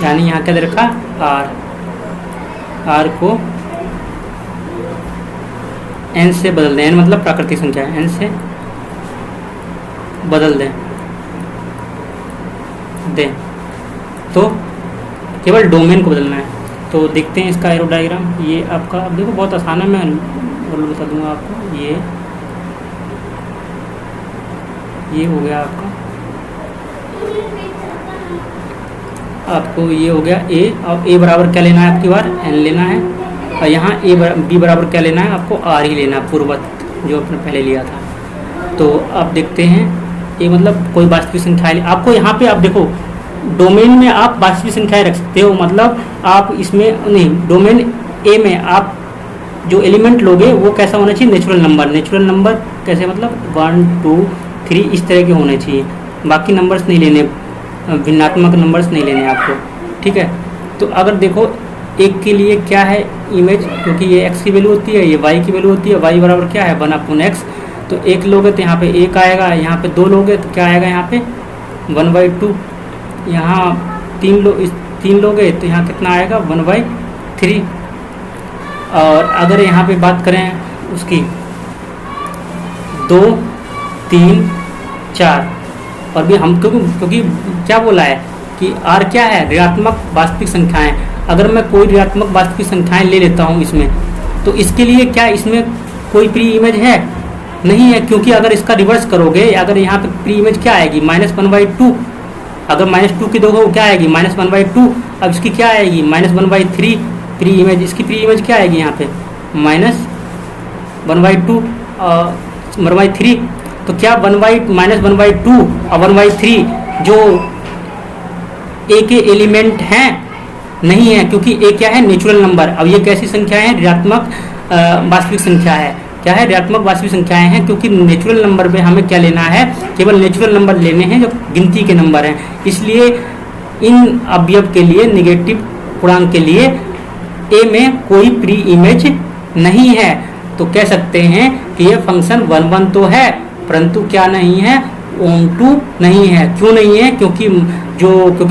यानी यहाँ क्या दे रखा, आर, आर को एन से बदल दें, एन मतलब प्राकृतिक संख्या है, एन से बदल दें तो केवल डोमेन को बदलना है। तो देखते हैं इसका एरो डायग्राम। ये आपका, अब देखो बहुत आसान है, मैं और बता दूंगा आपको। ये हो गया आपको ये हो गया ए, और ए बराबर क्या लेना है आपकी बार, एन लेना है, और यहाँ बी बराबर क्या लेना है आपको, आर ही लेना है, पूर्ववत जो आपने पहले लिया था। तो आप देखते हैं ये मतलब कोई वास्तविक संख्या आपको यहाँ पे, आप देखो डोमेन में आप वास्तविक संख्याएं रख सकते हो, मतलब आप इसमें नहीं, डोमेन ए में आप जो एलिमेंट लोगे वो कैसा होना चाहिए, नेचुरल नंबर। नेचुरल नंबर कैसे, मतलब 1 2 3 इस तरह के होने चाहिए, बाकी नंबर्स नहीं लेने, भिन्नात्मक नंबर्स नहीं लेने आपको, ठीक है। तो अगर देखो एक के लिए क्या है इमेज, क्योंकि ये x की वैल्यू होती है, ये y की वैल्यू होती है, y बराबर क्या है 1/x। तो एक लोगे तो यहाँ पे 1 आएगा, यहाँ पे 2 लोगे तो क्या आएगा, यहाँ पे 1/2। यहाँ 3 लोगे तो यहाँ कितना आएगा 1/3। और अगर यहाँ पे बात करें उसकी 2 3 4, और भी हम क्योंकि क्या बोला है कि r क्या है, ऋणात्मक वास्तविक संख्याएं। अगर मैं कोई ऋणात्मक वास्तविक संख्याएं ले लेता हूँ इसमें, तो इसके लिए क्या इसमें कोई प्री इमेज है, नहीं है, क्योंकि अगर इसका रिवर्स करोगे, अगर यहाँ पे प्री इमेज क्या आएगी -1/2, अगर -2 की दोगे क्या आएगी -1/2। अब इसकी क्या आएगी -1/3 प्री इमेज, इसकी प्री इमेज क्या आएगी यहाँ पे -1/2 1/3। तो क्या 1/2 और 1/3 जो ए के एलिमेंट हैं, नहीं है, क्योंकि ए क्या है, नेचुरल नंबर। अब ये कैसी संख्या है, ऋणात्मक वास्तविक संख्या है, क्या है, ऋणात्मक वास्तविक संख्याएं हैं, क्योंकि नेचुरल नंबर में हमें क्या लेना है, केवल नेचुरल नंबर लेने हैं जो गिनती के नंबर हैं। इसलिए इन अवयव के लिए, निगेटिव पूर्णांक के लिए ए में कोई प्री इमेज नहीं है। तो कह सकते हैं कि यह फंक्शन 1 1 तो है, परंतु क्या नहीं है, ऑन टू नहीं है। क्यों नहीं है, क्योंकि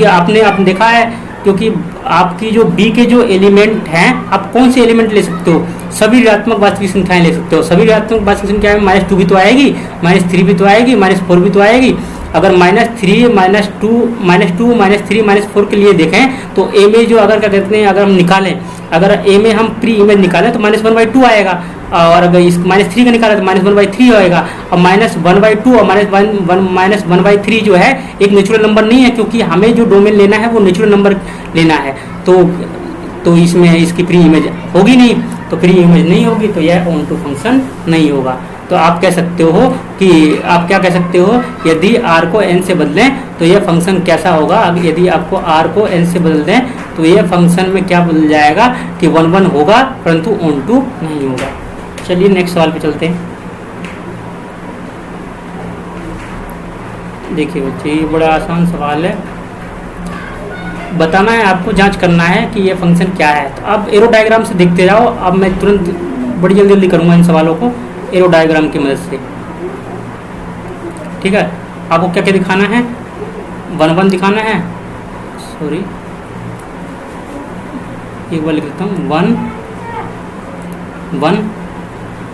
आपने देखा है, क्योंकि आपकी जो बी के जो एलिमेंट हैं, आप कौन से एलिमेंट ले सकते हो, सभी ऋणात्मक वास्तविक संख्याएं ले सकते हो। सभी ऋणात्मक वास्तविक संख्याएं में -2 भी तो आएगी, -3 भी तो आएगी, -4 भी तो आएगी। अगर -3 -2 -3 -4 के लिए देखें तो ए में जो अगर क्या कहते हैं, अगर हम निकालें, अगर ए में हम प्री इमेज निकालें तो -1/2 आएगा, और अगर इस -3 का निकालें तो -1/3 आएगा। और -1/2 और -1/3 जो है एक नेचुरल नंबर नहीं है, क्योंकि हमें जो डोमेन लेना है वो नेचुरल नंबर लेना है। तो इसमें इसकी प्री इमेज होगी नहीं, तो प्री इमेज नहीं होगी तो यह ऑन टू फंक्शन नहीं होगा। तो आप कह सकते हो कि आप क्या कह सकते हो, यदि r को n से बदलें तो यह फंक्शन कैसा होगा। यदि आपको r को n से बदल दें तो यह फंक्शन में क्या बदल जाएगा कि 1 1 होगा, परंतु ऑन टू नहीं होगा। चलिए नेक्स्ट सवाल पे चलते हैं। देखिए बच्चे, ये बड़ा आसान सवाल है, बताना है आपको, जांच करना है कि ये फंक्शन क्या है। तो अब एरो डायग्राम से देखते जाओ। अब मैं तुरंत बड़ी जल्दी करूँगा इन सवालों को एरो डायग्राम की मदद से, ठीक है। आपको क्या क्या दिखाना है, 1 1 दिखाना है, सॉरी एक बार लिख देता हूँ, 1 1,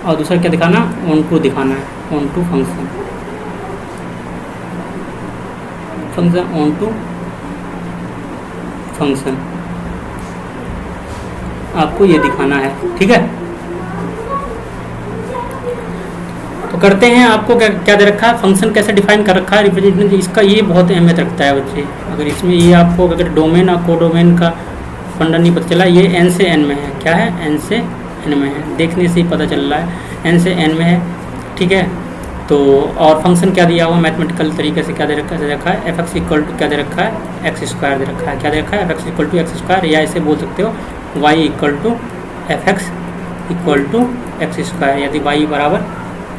और दूसरा क्या दिखाना, ऑन टू दिखाना है, onto function onto function आपको ये दिखाना है, ठीक है। तो करते हैं। आपको क्या दे रखा है, फंक्शन कैसे डिफाइन कर रखा है, रिप्रेजेंटेशन, इसका ये बहुत अहमियत रखता है बच्चे। अगर इसमें ये आपको अगर डोमेन और कोडोमेन का फंडा नहीं पता चला, ये n से n में है, क्या है, n से n में है, देखने से ही पता चल रहा है n से n में है, ठीक है। तो और फंक्शन क्या दिया हुआ मैथमेटिकल तरीके से क्या दे रखा है, f(x) = क्या दे रखा है, x² दे रखा है, क्या दे रखा है, f(x) = x², या इसे बोल सकते हो y = f(x) = x²। यदि y बराबर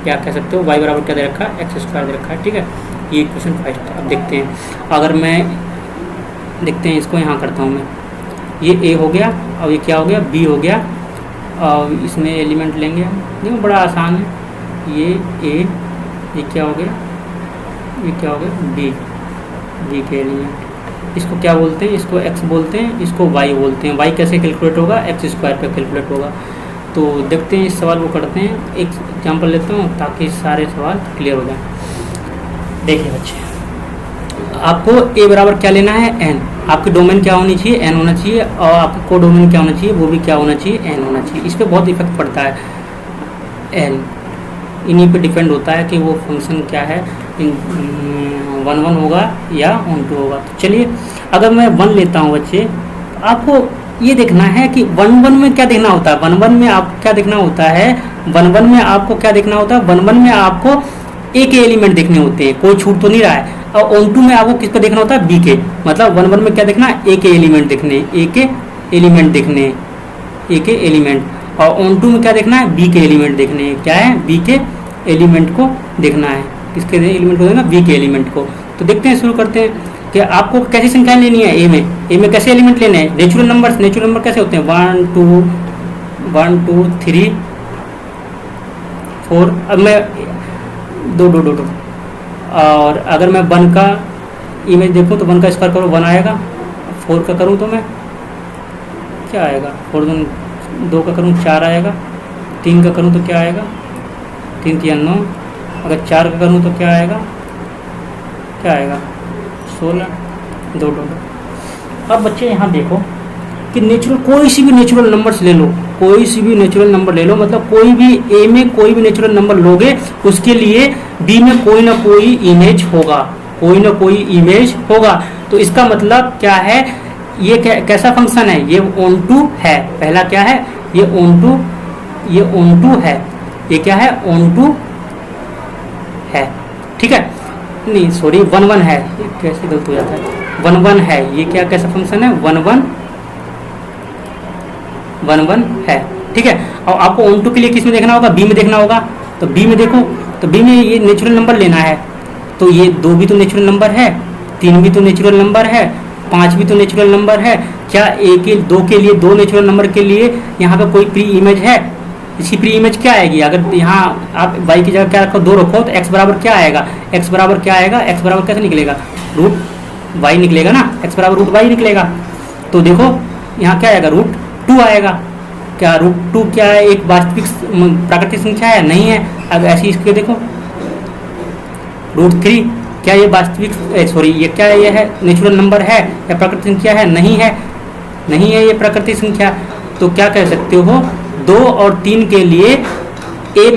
क्या कह सकते हो, y बराबर क्या दे रखा है, x² दे रखा है, ठीक है। ये क्वेश्चन फर्स्ट। अब देखते हैं, अगर मैं देखते हैं इसको यहाँ करता हूँ मैं, ये a हो गया, और ये क्या हो गया, b हो गया, और इसमें एलिमेंट लेंगे, देखो बड़ा आसान है, ये a, ये क्या हो गया, ये क्या हो गया, b के एलिमेंट, इसको क्या बोलते हैं, इसको x बोलते हैं, इसको y बोलते हैं। y कैसे कैलकुलेट होगा, x स्क्वायर पे कैलकुलेट होगा। तो देखते हैं इस सवाल को करते हैं, एक एग्जाम्पल लेता हूँ ताकि सारे सवाल क्लियर हो जाए। देखिए बच्चे, आपको a बराबर क्या लेना है, n। आपकी डोमेन क्या होनी चाहिए, n होना चाहिए, और आपका को डोमेन क्या होना चाहिए, वो भी क्या होना चाहिए, n होना चाहिए। इस पर बहुत इफेक्ट पड़ता है, n इन्हीं पे डिपेंड होता है कि वो फंक्शन क्या है, 1 होगा या 1 होगा। तो चलिए, अगर मैं 1 लेता हूँ बच्चे, आपको ये देखना है कि 1 में क्या देखना होता है। 1 में आपको क्या देखना होता है, 1 में आपको क्या देखना होता है, 1 में आपको ए के एलिमेंट देखने होते हैं, कोई छूट तो नहीं रहा है। और ऑन 2 में आपको किस पर देखना होता है, बी के। मतलब 1 में क्या देखना है, ए के एलिमेंट देखने, ए के एलिमेंट देखने, ए के एलिमेंट। और ऑन 2 में क्या देखना है, बी के एलिमेंट देखने हैं। क्या है, बी के एलिमेंट को देखना है। किसके एलिमेंट को देखना, बी के एलिमेंट को। तो देखते हैं, शुरू करते हैं कि आपको कैसी संख्याएं लेनी है। ए में कैसे एलिमेंट लेने हैं, नेचुरल नंबर कैसे होते हैं, 1 2 3 4। अब मैं 2 और अगर मैं 1 का इमेज देखूं तो 1 का स्क्वायर करूँ 1 आएगा, 4 का करूँ तो मैं क्या आएगा, 2 का करूँ 4 आएगा, 3 का करूँ तो क्या आएगा, 3 3 9। अगर 4 का करूँ तो क्या आएगा, 16 2। अब बच्चे यहाँ देखो कि नेचुरल कोई सी भी नेचुरल नंबर्स ले लो, कोई सी भी नेचुरल नंबर ले लो। मतलब कोई भी ए में कोई भी नेचुरल नंबर लोगे, उसके लिए बी में कोई ना कोई इमेज होगा, कोई ना कोई इमेज होगा। तो इसका मतलब क्या है, ये कैसा फंक्शन है, ये ऑन टू है। पहला क्या है, ये ऑन टू है। ये क्या है, ऑन टू है, ठीक है। नहीं सॉरी, 1 1 है, ये कैसे गलत हो जाता है, 1 1 है। ये क्या कैसा फंक्शन है, 1 1 है, ठीक है। और आपको ऑन टू के लिए किस में देखना होगा, बी में देखना होगा। तो बी में देखो, तो बी में ये नेचुरल नंबर लेना है। तो ये 2 भी तो नेचुरल नंबर है, 3 भी तो नेचुरल नंबर है, 5 भी तो नेचुरल नंबर है। क्या 2 के लिए, 2 नेचुरल नंबर के लिए यहाँ पे कोई प्री इमेज है। इसकी प्री इमेज क्या आएगी, अगर यहाँ आप y की जगह क्या रखो, 2 रखो, तो x बराबर क्या आएगा, x बराबर क्या आएगा, x बराबर कैसे निकलेगा, रूट y निकलेगा ना, x बराबर रूट y निकलेगा। तो देखो यहाँ क्या आएगा, रूट 2 आएगा। क्या रूट 2 क्या है, एक वास्तविक प्राकृतिक संख्या है, नहीं है। अब ऐसी इसके देखो, रूट 3 क्या ये वास्तविक, सॉरी ये क्या है, ये है नेचुरल नंबर है या प्राकृतिक संख्या है, नहीं है, नहीं है ये प्राकृतिक संख्या। तो क्या कह सकते हो, 2 और 3 के लिए ए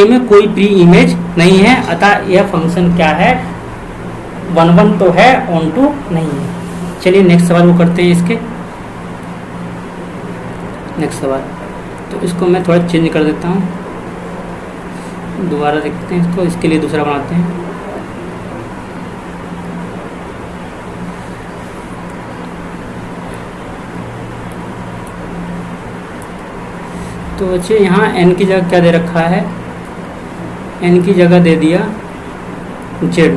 में कोई प्री इमेज नहीं है, अतः यह फंक्शन क्या है, 1 1 तो है, ऑन टू नहीं है। चलिए नेक्स्ट सवाल को करते हैं इसके, नेक्स्ट सवाल। तो इसको मैं थोड़ा चेंज कर देता हूँ, दोबारा देखते हैं इसको, इसके लिए दूसरा बनाते हैं। तो बच्चे यहाँ n की जगह क्या दे रखा है, n की जगह दे दिया z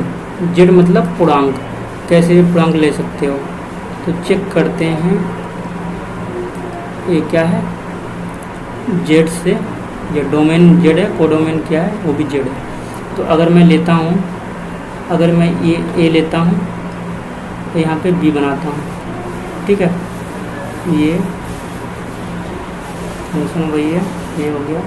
मतलब पूर्णांक। कैसे भी पूर्णांक ले सकते हो। तो चेक करते हैं, ये क्या है, z से, ये डोमेन z है, कोडोमेन क्या है, वो भी z है। तो अगर मैं लेता हूँ, अगर मैं ये a लेता हूँ तो यहाँ पे b बनाता हूँ, ठीक है। ये फंक्शन वही है, ये हो गया।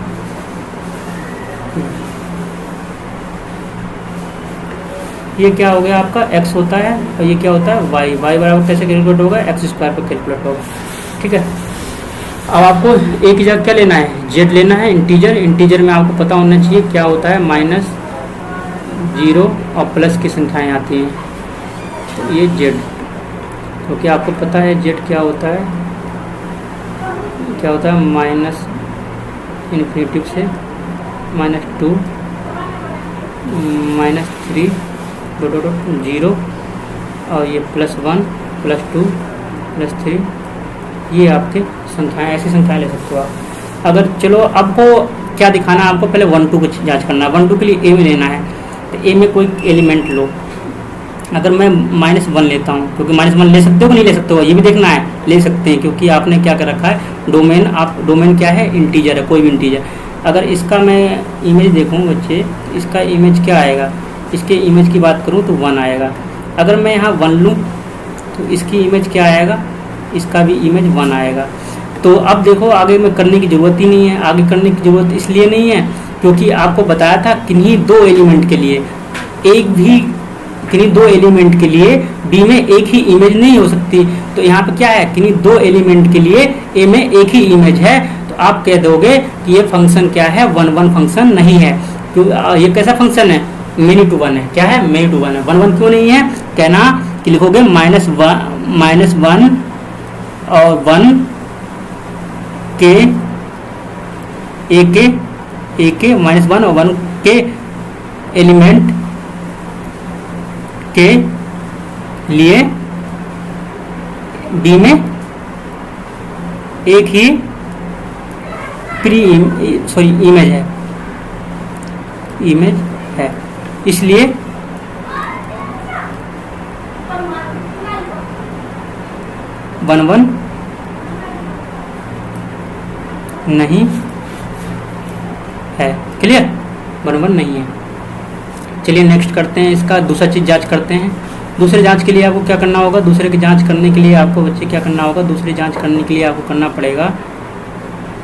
ये क्या हो गया आपका, x होता है, और ये क्या होता है, y बराबर कैसे कैलकुलेट होगा, x स्क्वायर पर कैलकुलेट होगा, ठीक है। अब आपको a की जगह क्या लेना है, z लेना है, इंटीजर में आपको पता होना चाहिए क्या होता है, -0 और प्लस की संख्याएं आती हैं। तो ये z, तो क्या आपको पता है z क्या होता है, माइनस इन्फिनिटिव से -2 -3 0 और ये +1 +2 +3, ये आपके संख्याएं, ऐसी संख्याएं ले सकते हो आप। अगर चलो आपको क्या दिखाना है, आपको पहले 1 2 को जांच करना है। 1 2 के लिए ए में लेना है, तो ए में कोई एलिमेंट लो। अगर मैं -1 लेता हूँ, क्योंकि -1 ले सकते हो कि नहीं ले सकते हो, ये भी देखना है, ले सकते हैं, क्योंकि आपने क्या कर रखा है, डोमेन क्या है, इंटीजर है, कोई भी इंटीजर। अगर इसका मैं इमेज देखूँ बच्चे, इसका इमेज क्या आएगा, इसके इमेज की बात करूँ तो 1 आएगा। अगर मैं यहाँ 1 लूँ तो इसकी इमेज क्या आएगा, इसका भी इमेज 1 आएगा। तो अब देखो आगे में करने की ज़रूरत ही नहीं है। आगे करने की ज़रूरत इसलिए नहीं है क्योंकि आपको बताया था किन्हीं 2 एलिमेंट के लिए, किन्हीं 2 एलिमेंट के लिए बी में एक ही इमेज नहीं हो सकती। तो यहाँ पे क्या है, किन्हीं 2 एलिमेंट के लिए ए में एक ही इमेज है। तो आप कह दोगे कि ये फंक्शन क्या है, 1 1 फंक्शन नहीं है। क्यों, ये कैसा फंक्शन है, मेनी टू वन है। क्या है, मेनी टू वन है। 1 1 क्यों नहीं है, कहना कि लिखोगे -1 और 1 के ए के -1 और 1 के एलिमेंट के लिए बी में एक ही इमेज है। इसलिए वन वन नहीं है। क्लियर, 1 1 नहीं है। चलिए नेक्स्ट करते हैं, इसका दूसरा चीज़ जांच करते हैं। दूसरे जांच के लिए आपको क्या करना होगा, दूसरे की जांच करने के लिए आपको बच्चे क्या करना होगा, दूसरी जांच करने के लिए आपको करना पड़ेगा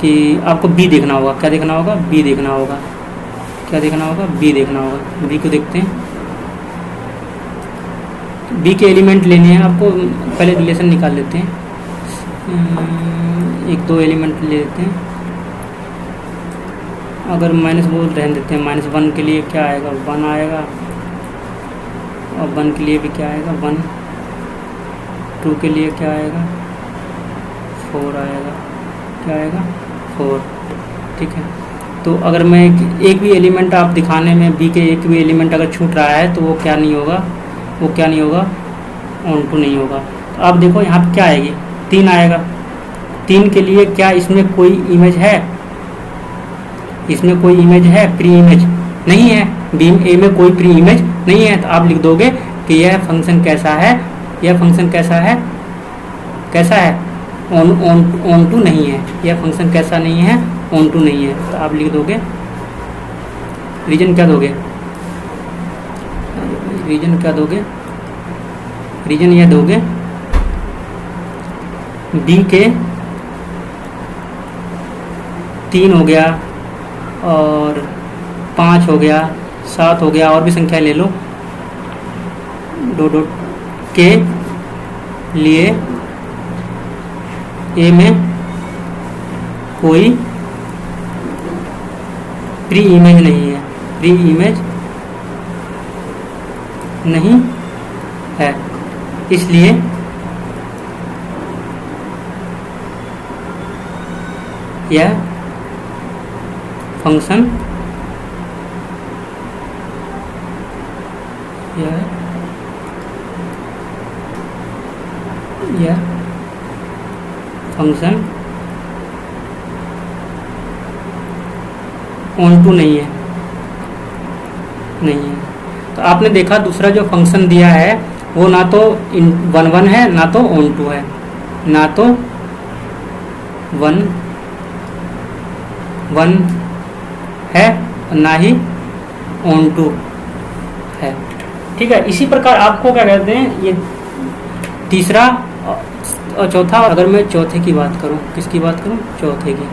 कि आपको बी देखना होगा। क्या देखना होगा, बी देखना होगा। क्या देखना होगा, बी देखना होगा। बी को देखते हैं, बी के एलिमेंट लेने हैं आपको। पहले रिलेशन निकाल लेते हैं, 1 2 एलिमेंट ले लेते हैं। अगर माइनस वो रहने देते हैं, -1 के लिए क्या आएगा, 1 आएगा, और 1 के लिए भी क्या आएगा, 1। 2 के लिए क्या आएगा, 4 आएगा। क्या आएगा, 4। ठीक है। तो अगर मैं एक भी एलिमेंट आप दिखाने में बी के एक भी एलिमेंट अगर छूट रहा है तो वो क्या नहीं होगा, ऑन टू नहीं होगा। तो आप देखो यहाँ पे क्या आएगी, 3 आएगा। 3 के लिए क्या इसमें कोई इमेज है, इसमें कोई इमेज है, प्री इमेज नहीं है। बी ए में कोई प्री इमेज नहीं है। तो आप लिख दोगे कि यह फंक्शन कैसा है, यह फंक्शन कैसा है, ऑन टू नहीं है। यह फंक्शन कैसा नहीं है, ऑन टू नहीं है। तो आप लिख दोगे, रीजन क्या दोगे, रीजन यह दोगे, बी के 3 हो गया और 5 हो गया, 7 हो गया, और भी संख्या ले लो, डॉट के लिए ए में कोई प्री इमेज नहीं है, नहीं है। इसलिए यह फंक्शन ऑन टू नहीं है। तो आपने देखा दूसरा जो फंक्शन दिया है वो ना तो 1 1 है, ना तो ऑन टू है, ना तो 1 1 है, ना ही ऑन टू है। ठीक है। इसी प्रकार आपको क्या कहते हैं, ये तीसरा और चौथा। अगर मैं चौथे की बात करूं, किसकी बात करूं, चौथे की।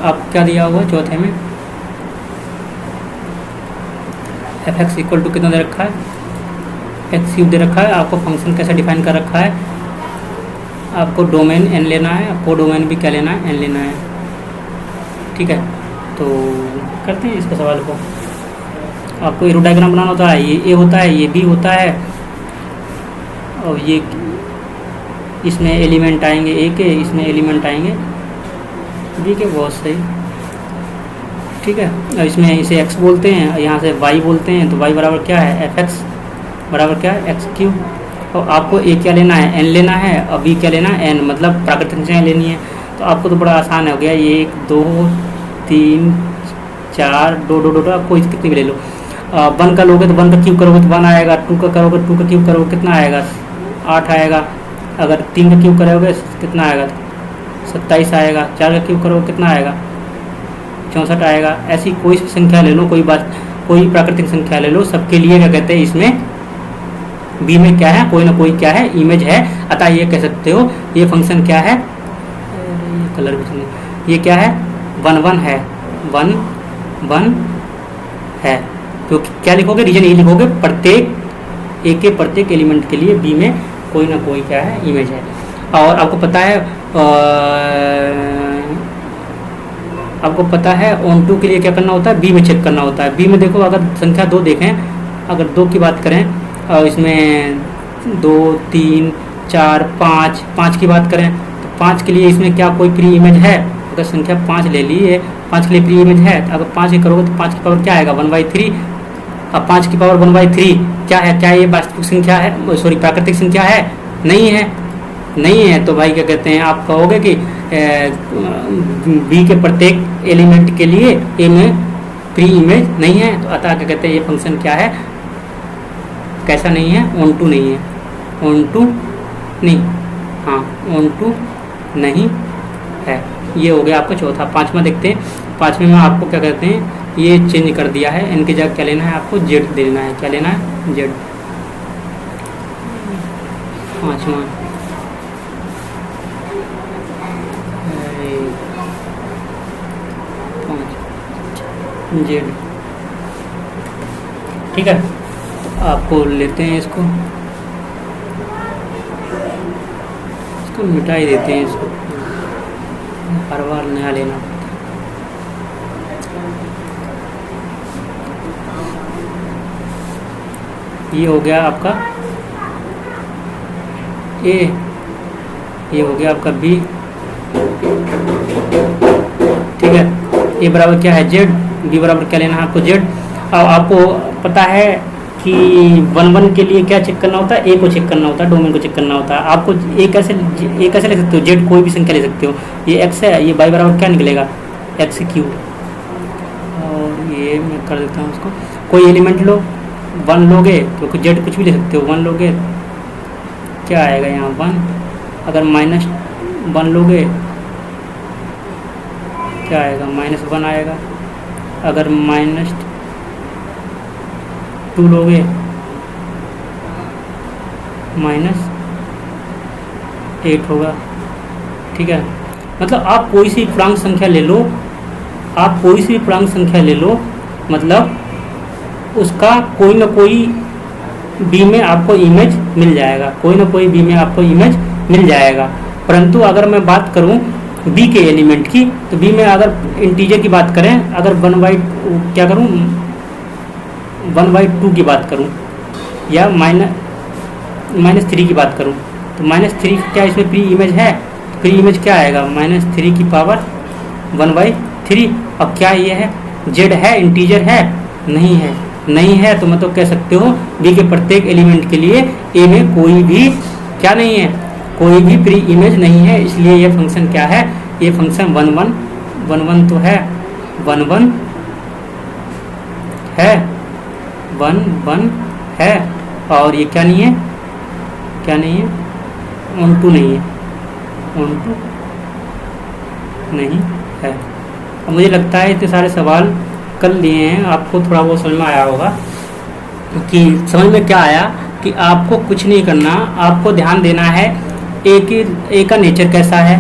आप क्या दिया हुआ चौथे में, f(x) इक्वल टू कितना दे रखा है, x³ दे रखा है। आपको फंक्शन कैसे डिफाइन कर रखा है, आपको डोमेन n लेना है, आपको डोमेन भी क्या लेना है, n लेना है। ठीक है। तो करते हैं इसके सवाल को। आपको एरो डायग्राम बनाना होता है, ये ए होता है, ये बी होता है, और ये इसमें एलिमेंट आएंगे ए के, इसमें एलिमेंट आएंगे बी के। बहुत सही। ठीक है। और इसमें इसे x बोलते हैं, यहाँ से y बोलते हैं। तो y बराबर क्या है, f(x) बराबर क्या है, x³। और आपको a क्या लेना है, n लेना है, और b क्या लेना है, n, मतलब प्राकृतिक संख्या लेनी है। तो आपको तो बड़ा आसान हो गया, ये 1 2 3 4 2 आपको कितनी भी ले लो। 1 का लोगे तो 1 का क्यूब करोगे तो 1 आएगा, 2 का करोगे 2 का क्यूब करोगे कितना आएगा, 8 आएगा। अगर 3 का क्यूब करोगे कितना आएगा, 27 आएगा। 4 का क्यूब करोगे कितना आएगा, 64 आएगा। ऐसी कोई संख्या ले लो, कोई प्राकृतिक संख्या ले लो, सबके लिए क्या कहते हैं, इसमें बी में क्या है, कोई ना कोई क्या है, इमेज है। अतः ये कह सकते हो ये फंक्शन क्या है, ये कलर भी सुनिए, ये क्या है, 1 1 है, 1 1 है। तो क्या लिखोगे, रीजन ए लिखोगे, प्रत्येक ए के प्रत्येक एलिमेंट के लिए बी में कोई ना कोई क्या है, इमेज है। और आपको पता है ऑन टू के लिए क्या करना होता है, बी में चेक करना होता है। बी में देखो, अगर संख्या 2 देखें, अगर 2 की बात करें और इसमें 2 3 4 5 की बात करें तो 5 के लिए इसमें क्या कोई प्री इमेज है? अगर संख्या 5 ले ली है, 5 के लिए प्री इमेज है, तो अगर 5 ही करोगे तो 5 की पावर क्या आएगा, 1/3। अब 5 की पावर 1/3 क्या है, क्या ये वास्तविक संख्या है, सॉरी प्राकृतिक संख्या है? नहीं है, नहीं है। तो भाई क्या कहते हैं, आप कहोगे कि बी के प्रत्येक एलिमेंट के लिए ए में प्री इमेज नहीं है। तो अतः क्या कहते हैं, ये फंक्शन क्या है, कैसा नहीं है, ऑन टू नहीं है, ऑन टू नहीं, हाँ ऑन टू नहीं है। ये हो गया आपका चौथा। पांचवा देखते हैं। पांचवें में आपको क्या कहते हैं, ये चेंज कर दिया है, इनकी जगह क्या लेना है, आपको जेड देना है। क्या लेना है, जेड। पांचवा जेड, ठीक है। आपको लेते हैं इसको मिटा ही देते हैं, इसको हर बार नया लेना। ये हो गया आपका ए, ये हो गया आपका बी, ठीक है। ए बराबर क्या है, जेड। बी बराबर क्या लेना है आपको, जेड। अब आपको पता है कि 1 1 के लिए क्या चेक करना होता है, ए को चेक करना होता है, डोमेन को चेक करना होता है। आपको ए कैसे ले सकते हो, जेड कोई भी संख्या ले सकते हो। ये एक्स है, ये वाई बराबर क्या निकलेगा, एक्स क्यूब। और ये मैं कर देता हूँ उसको, कोई एलिमेंट लो, 1 लोगे तो जेड कुछ भी ले सकते हो। 1 लोगे क्या आएगा यहाँ 1, अगर -1 लोगे क्या आएगा, -1 आएगा। अगर -2 लोगे -8 होगा, ठीक है। मतलब आप कोई सी पूर्णांक संख्या ले लो, आप कोई सी पूर्णांक संख्या ले लो, मतलब उसका कोई ना कोई बी में आपको इमेज मिल जाएगा, कोई ना कोई बी में आपको इमेज मिल जाएगा। परंतु अगर मैं बात करूं बी के एलिमेंट की, तो बी में अगर इंटीजर की बात करें, अगर 1/2 की बात करूं या -3 की बात करूं, तो -3 क्या इसमें प्री इमेज है? तो प्री इमेज क्या आएगा, -3 की पावर 1/3। अब क्या ये है, जेड है, इंटीजर है? नहीं है, नहीं है। तो मतलब कह सकते हो बी के प्रत्येक एलिमेंट के लिए ए में कोई भी क्या नहीं है, कोई भी प्री इमेज नहीं है। इसलिए ये फंक्शन क्या है, ये फंक्शन 1 1 तो है, 1 1 है, 1 1 है। और ये क्या नहीं है, क्या नहीं है, ऑन टू नहीं है, ऑन टू नहीं है। अब मुझे लगता है इतने सारे सवाल कर लिए हैं, आपको थोड़ा बहुत समझ में आया होगा। कि समझ में क्या आया कि आपको कुछ नहीं करना, आपको ध्यान देना है ए का नेचर कैसा है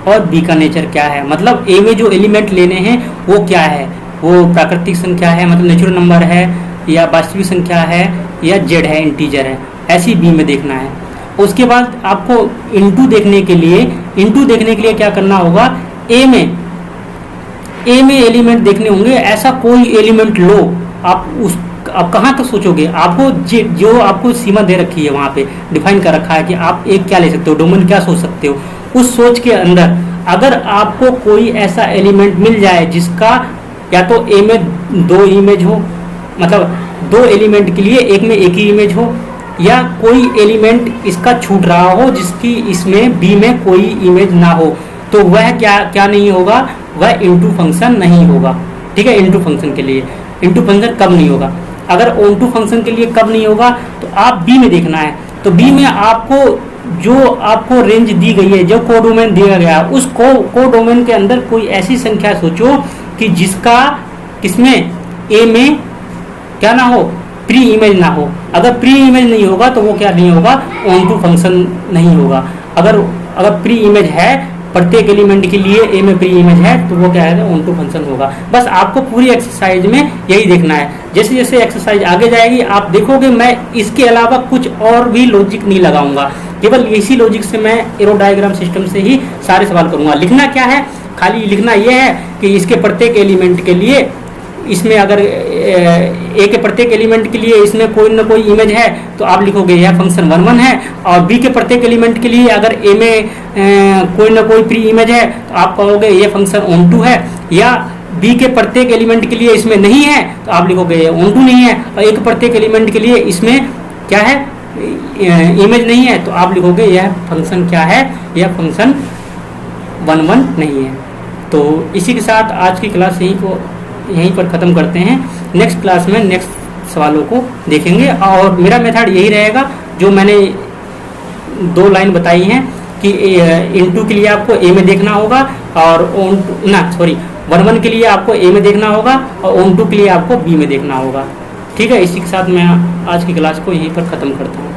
और बी का नेचर क्या है। मतलब ए में जो एलिमेंट लेने हैं वो क्या है, वो प्राकृतिक संख्या है, मतलब नेचुरल नंबर है, या वास्तविक संख्या है, या जेड है, इंटीजर है। ऐसी बी में देखना है। उसके बाद आपको इनटू देखने के लिए क्या करना होगा, ए में एलिमेंट देखने होंगे। ऐसा कोई एलिमेंट लो, आप कहाँ तक सोचोगे, आपको जो आपको सीमा दे रखी है वहाँ पे डिफाइन कर रखा है कि आप एक क्या ले सकते हो, डोमेन क्या सोच सकते हो। उस सोच के अंदर अगर आपको कोई ऐसा एलिमेंट मिल जाए जिसका या तो ए में 2 इमेज हो, मतलब 2 एलिमेंट के लिए एक में एक ही इमेज हो, या कोई एलिमेंट इसका छूट रहा हो जिसकी इसमें बी में कोई इमेज ना हो, तो वह क्या नहीं होगा, वह इनटू फंक्शन नहीं होगा। ठीक है, इनटू फंक्शन के लिए इनटू फंक्शन कब नहीं होगा, अगर ऑन टू फंक्शन के लिए कब नहीं होगा, तो आप बी में देखना है। तो बी में आपको रेंज दी गई है, जो कोडोमेन दिया गया है, उस कोडोमेन के अंदर कोई ऐसी संख्या सोचो कि जिसका किसमें ए में क्या ना हो, प्री इमेज ना हो। अगर प्री इमेज नहीं होगा तो वो क्या नहीं होगा, ऑन टू फंक्शन नहीं होगा। अगर प्री इमेज है प्रत्येक एलिमेंट के लिए ए में प्री इमेज है तो वो क्या है, ऑन टू फंक्शन होगा। बस आपको पूरी एक्सरसाइज में यही देखना है। जैसे जैसे एक्सरसाइज आगे जाएगी आप देखोगे मैं इसके अलावा कुछ और भी लॉजिक नहीं लगाऊंगा, केवल इसी लॉजिक से मैं एरो डायग्राम सिस्टम से ही सारे सवाल करूंगा। लिखना क्या है, खाली लिखना यह है कि इसके प्रत्येक एलिमेंट के लिए, इसमें अगर ए के प्रत्येक एलिमेंट के लिए इसमें कोई ना कोई इमेज है तो आप लिखोगे यह फंक्शन 1 1 है, और बी के प्रत्येक एलिमेंट के लिए अगर ए में कोई ना कोई प्री इमेज है तो आप कहोगे ये फंक्शन ऑन टू है, या बी के प्रत्येक एलिमेंट के लिए इसमें नहीं है तो आप लिखोगे ये ऑन टू नहीं है, और ए के प्रत्येक एलिमेंट के लिए इसमें क्या है, इमेज नहीं है तो आप लिखोगे यह फंक्शन क्या है, यह फंक्शन 1 1 नहीं है। तो इसी के साथ आज की क्लास यहीं पर ख़त्म करते हैं। नेक्स्ट क्लास में नेक्स्ट सवालों को देखेंगे, और मेरा मेथड यही रहेगा जो मैंने 2 लाइन बताई हैं कि इनटू के लिए आपको ए में देखना होगा, और ऑन टू ना सॉरी 1 1 के लिए आपको ए में देखना होगा, और ऑन टू के लिए आपको बी में देखना होगा। ठीक है, इसी के साथ मैं आज की क्लास को यहीं पर ख़त्म करता हूँ।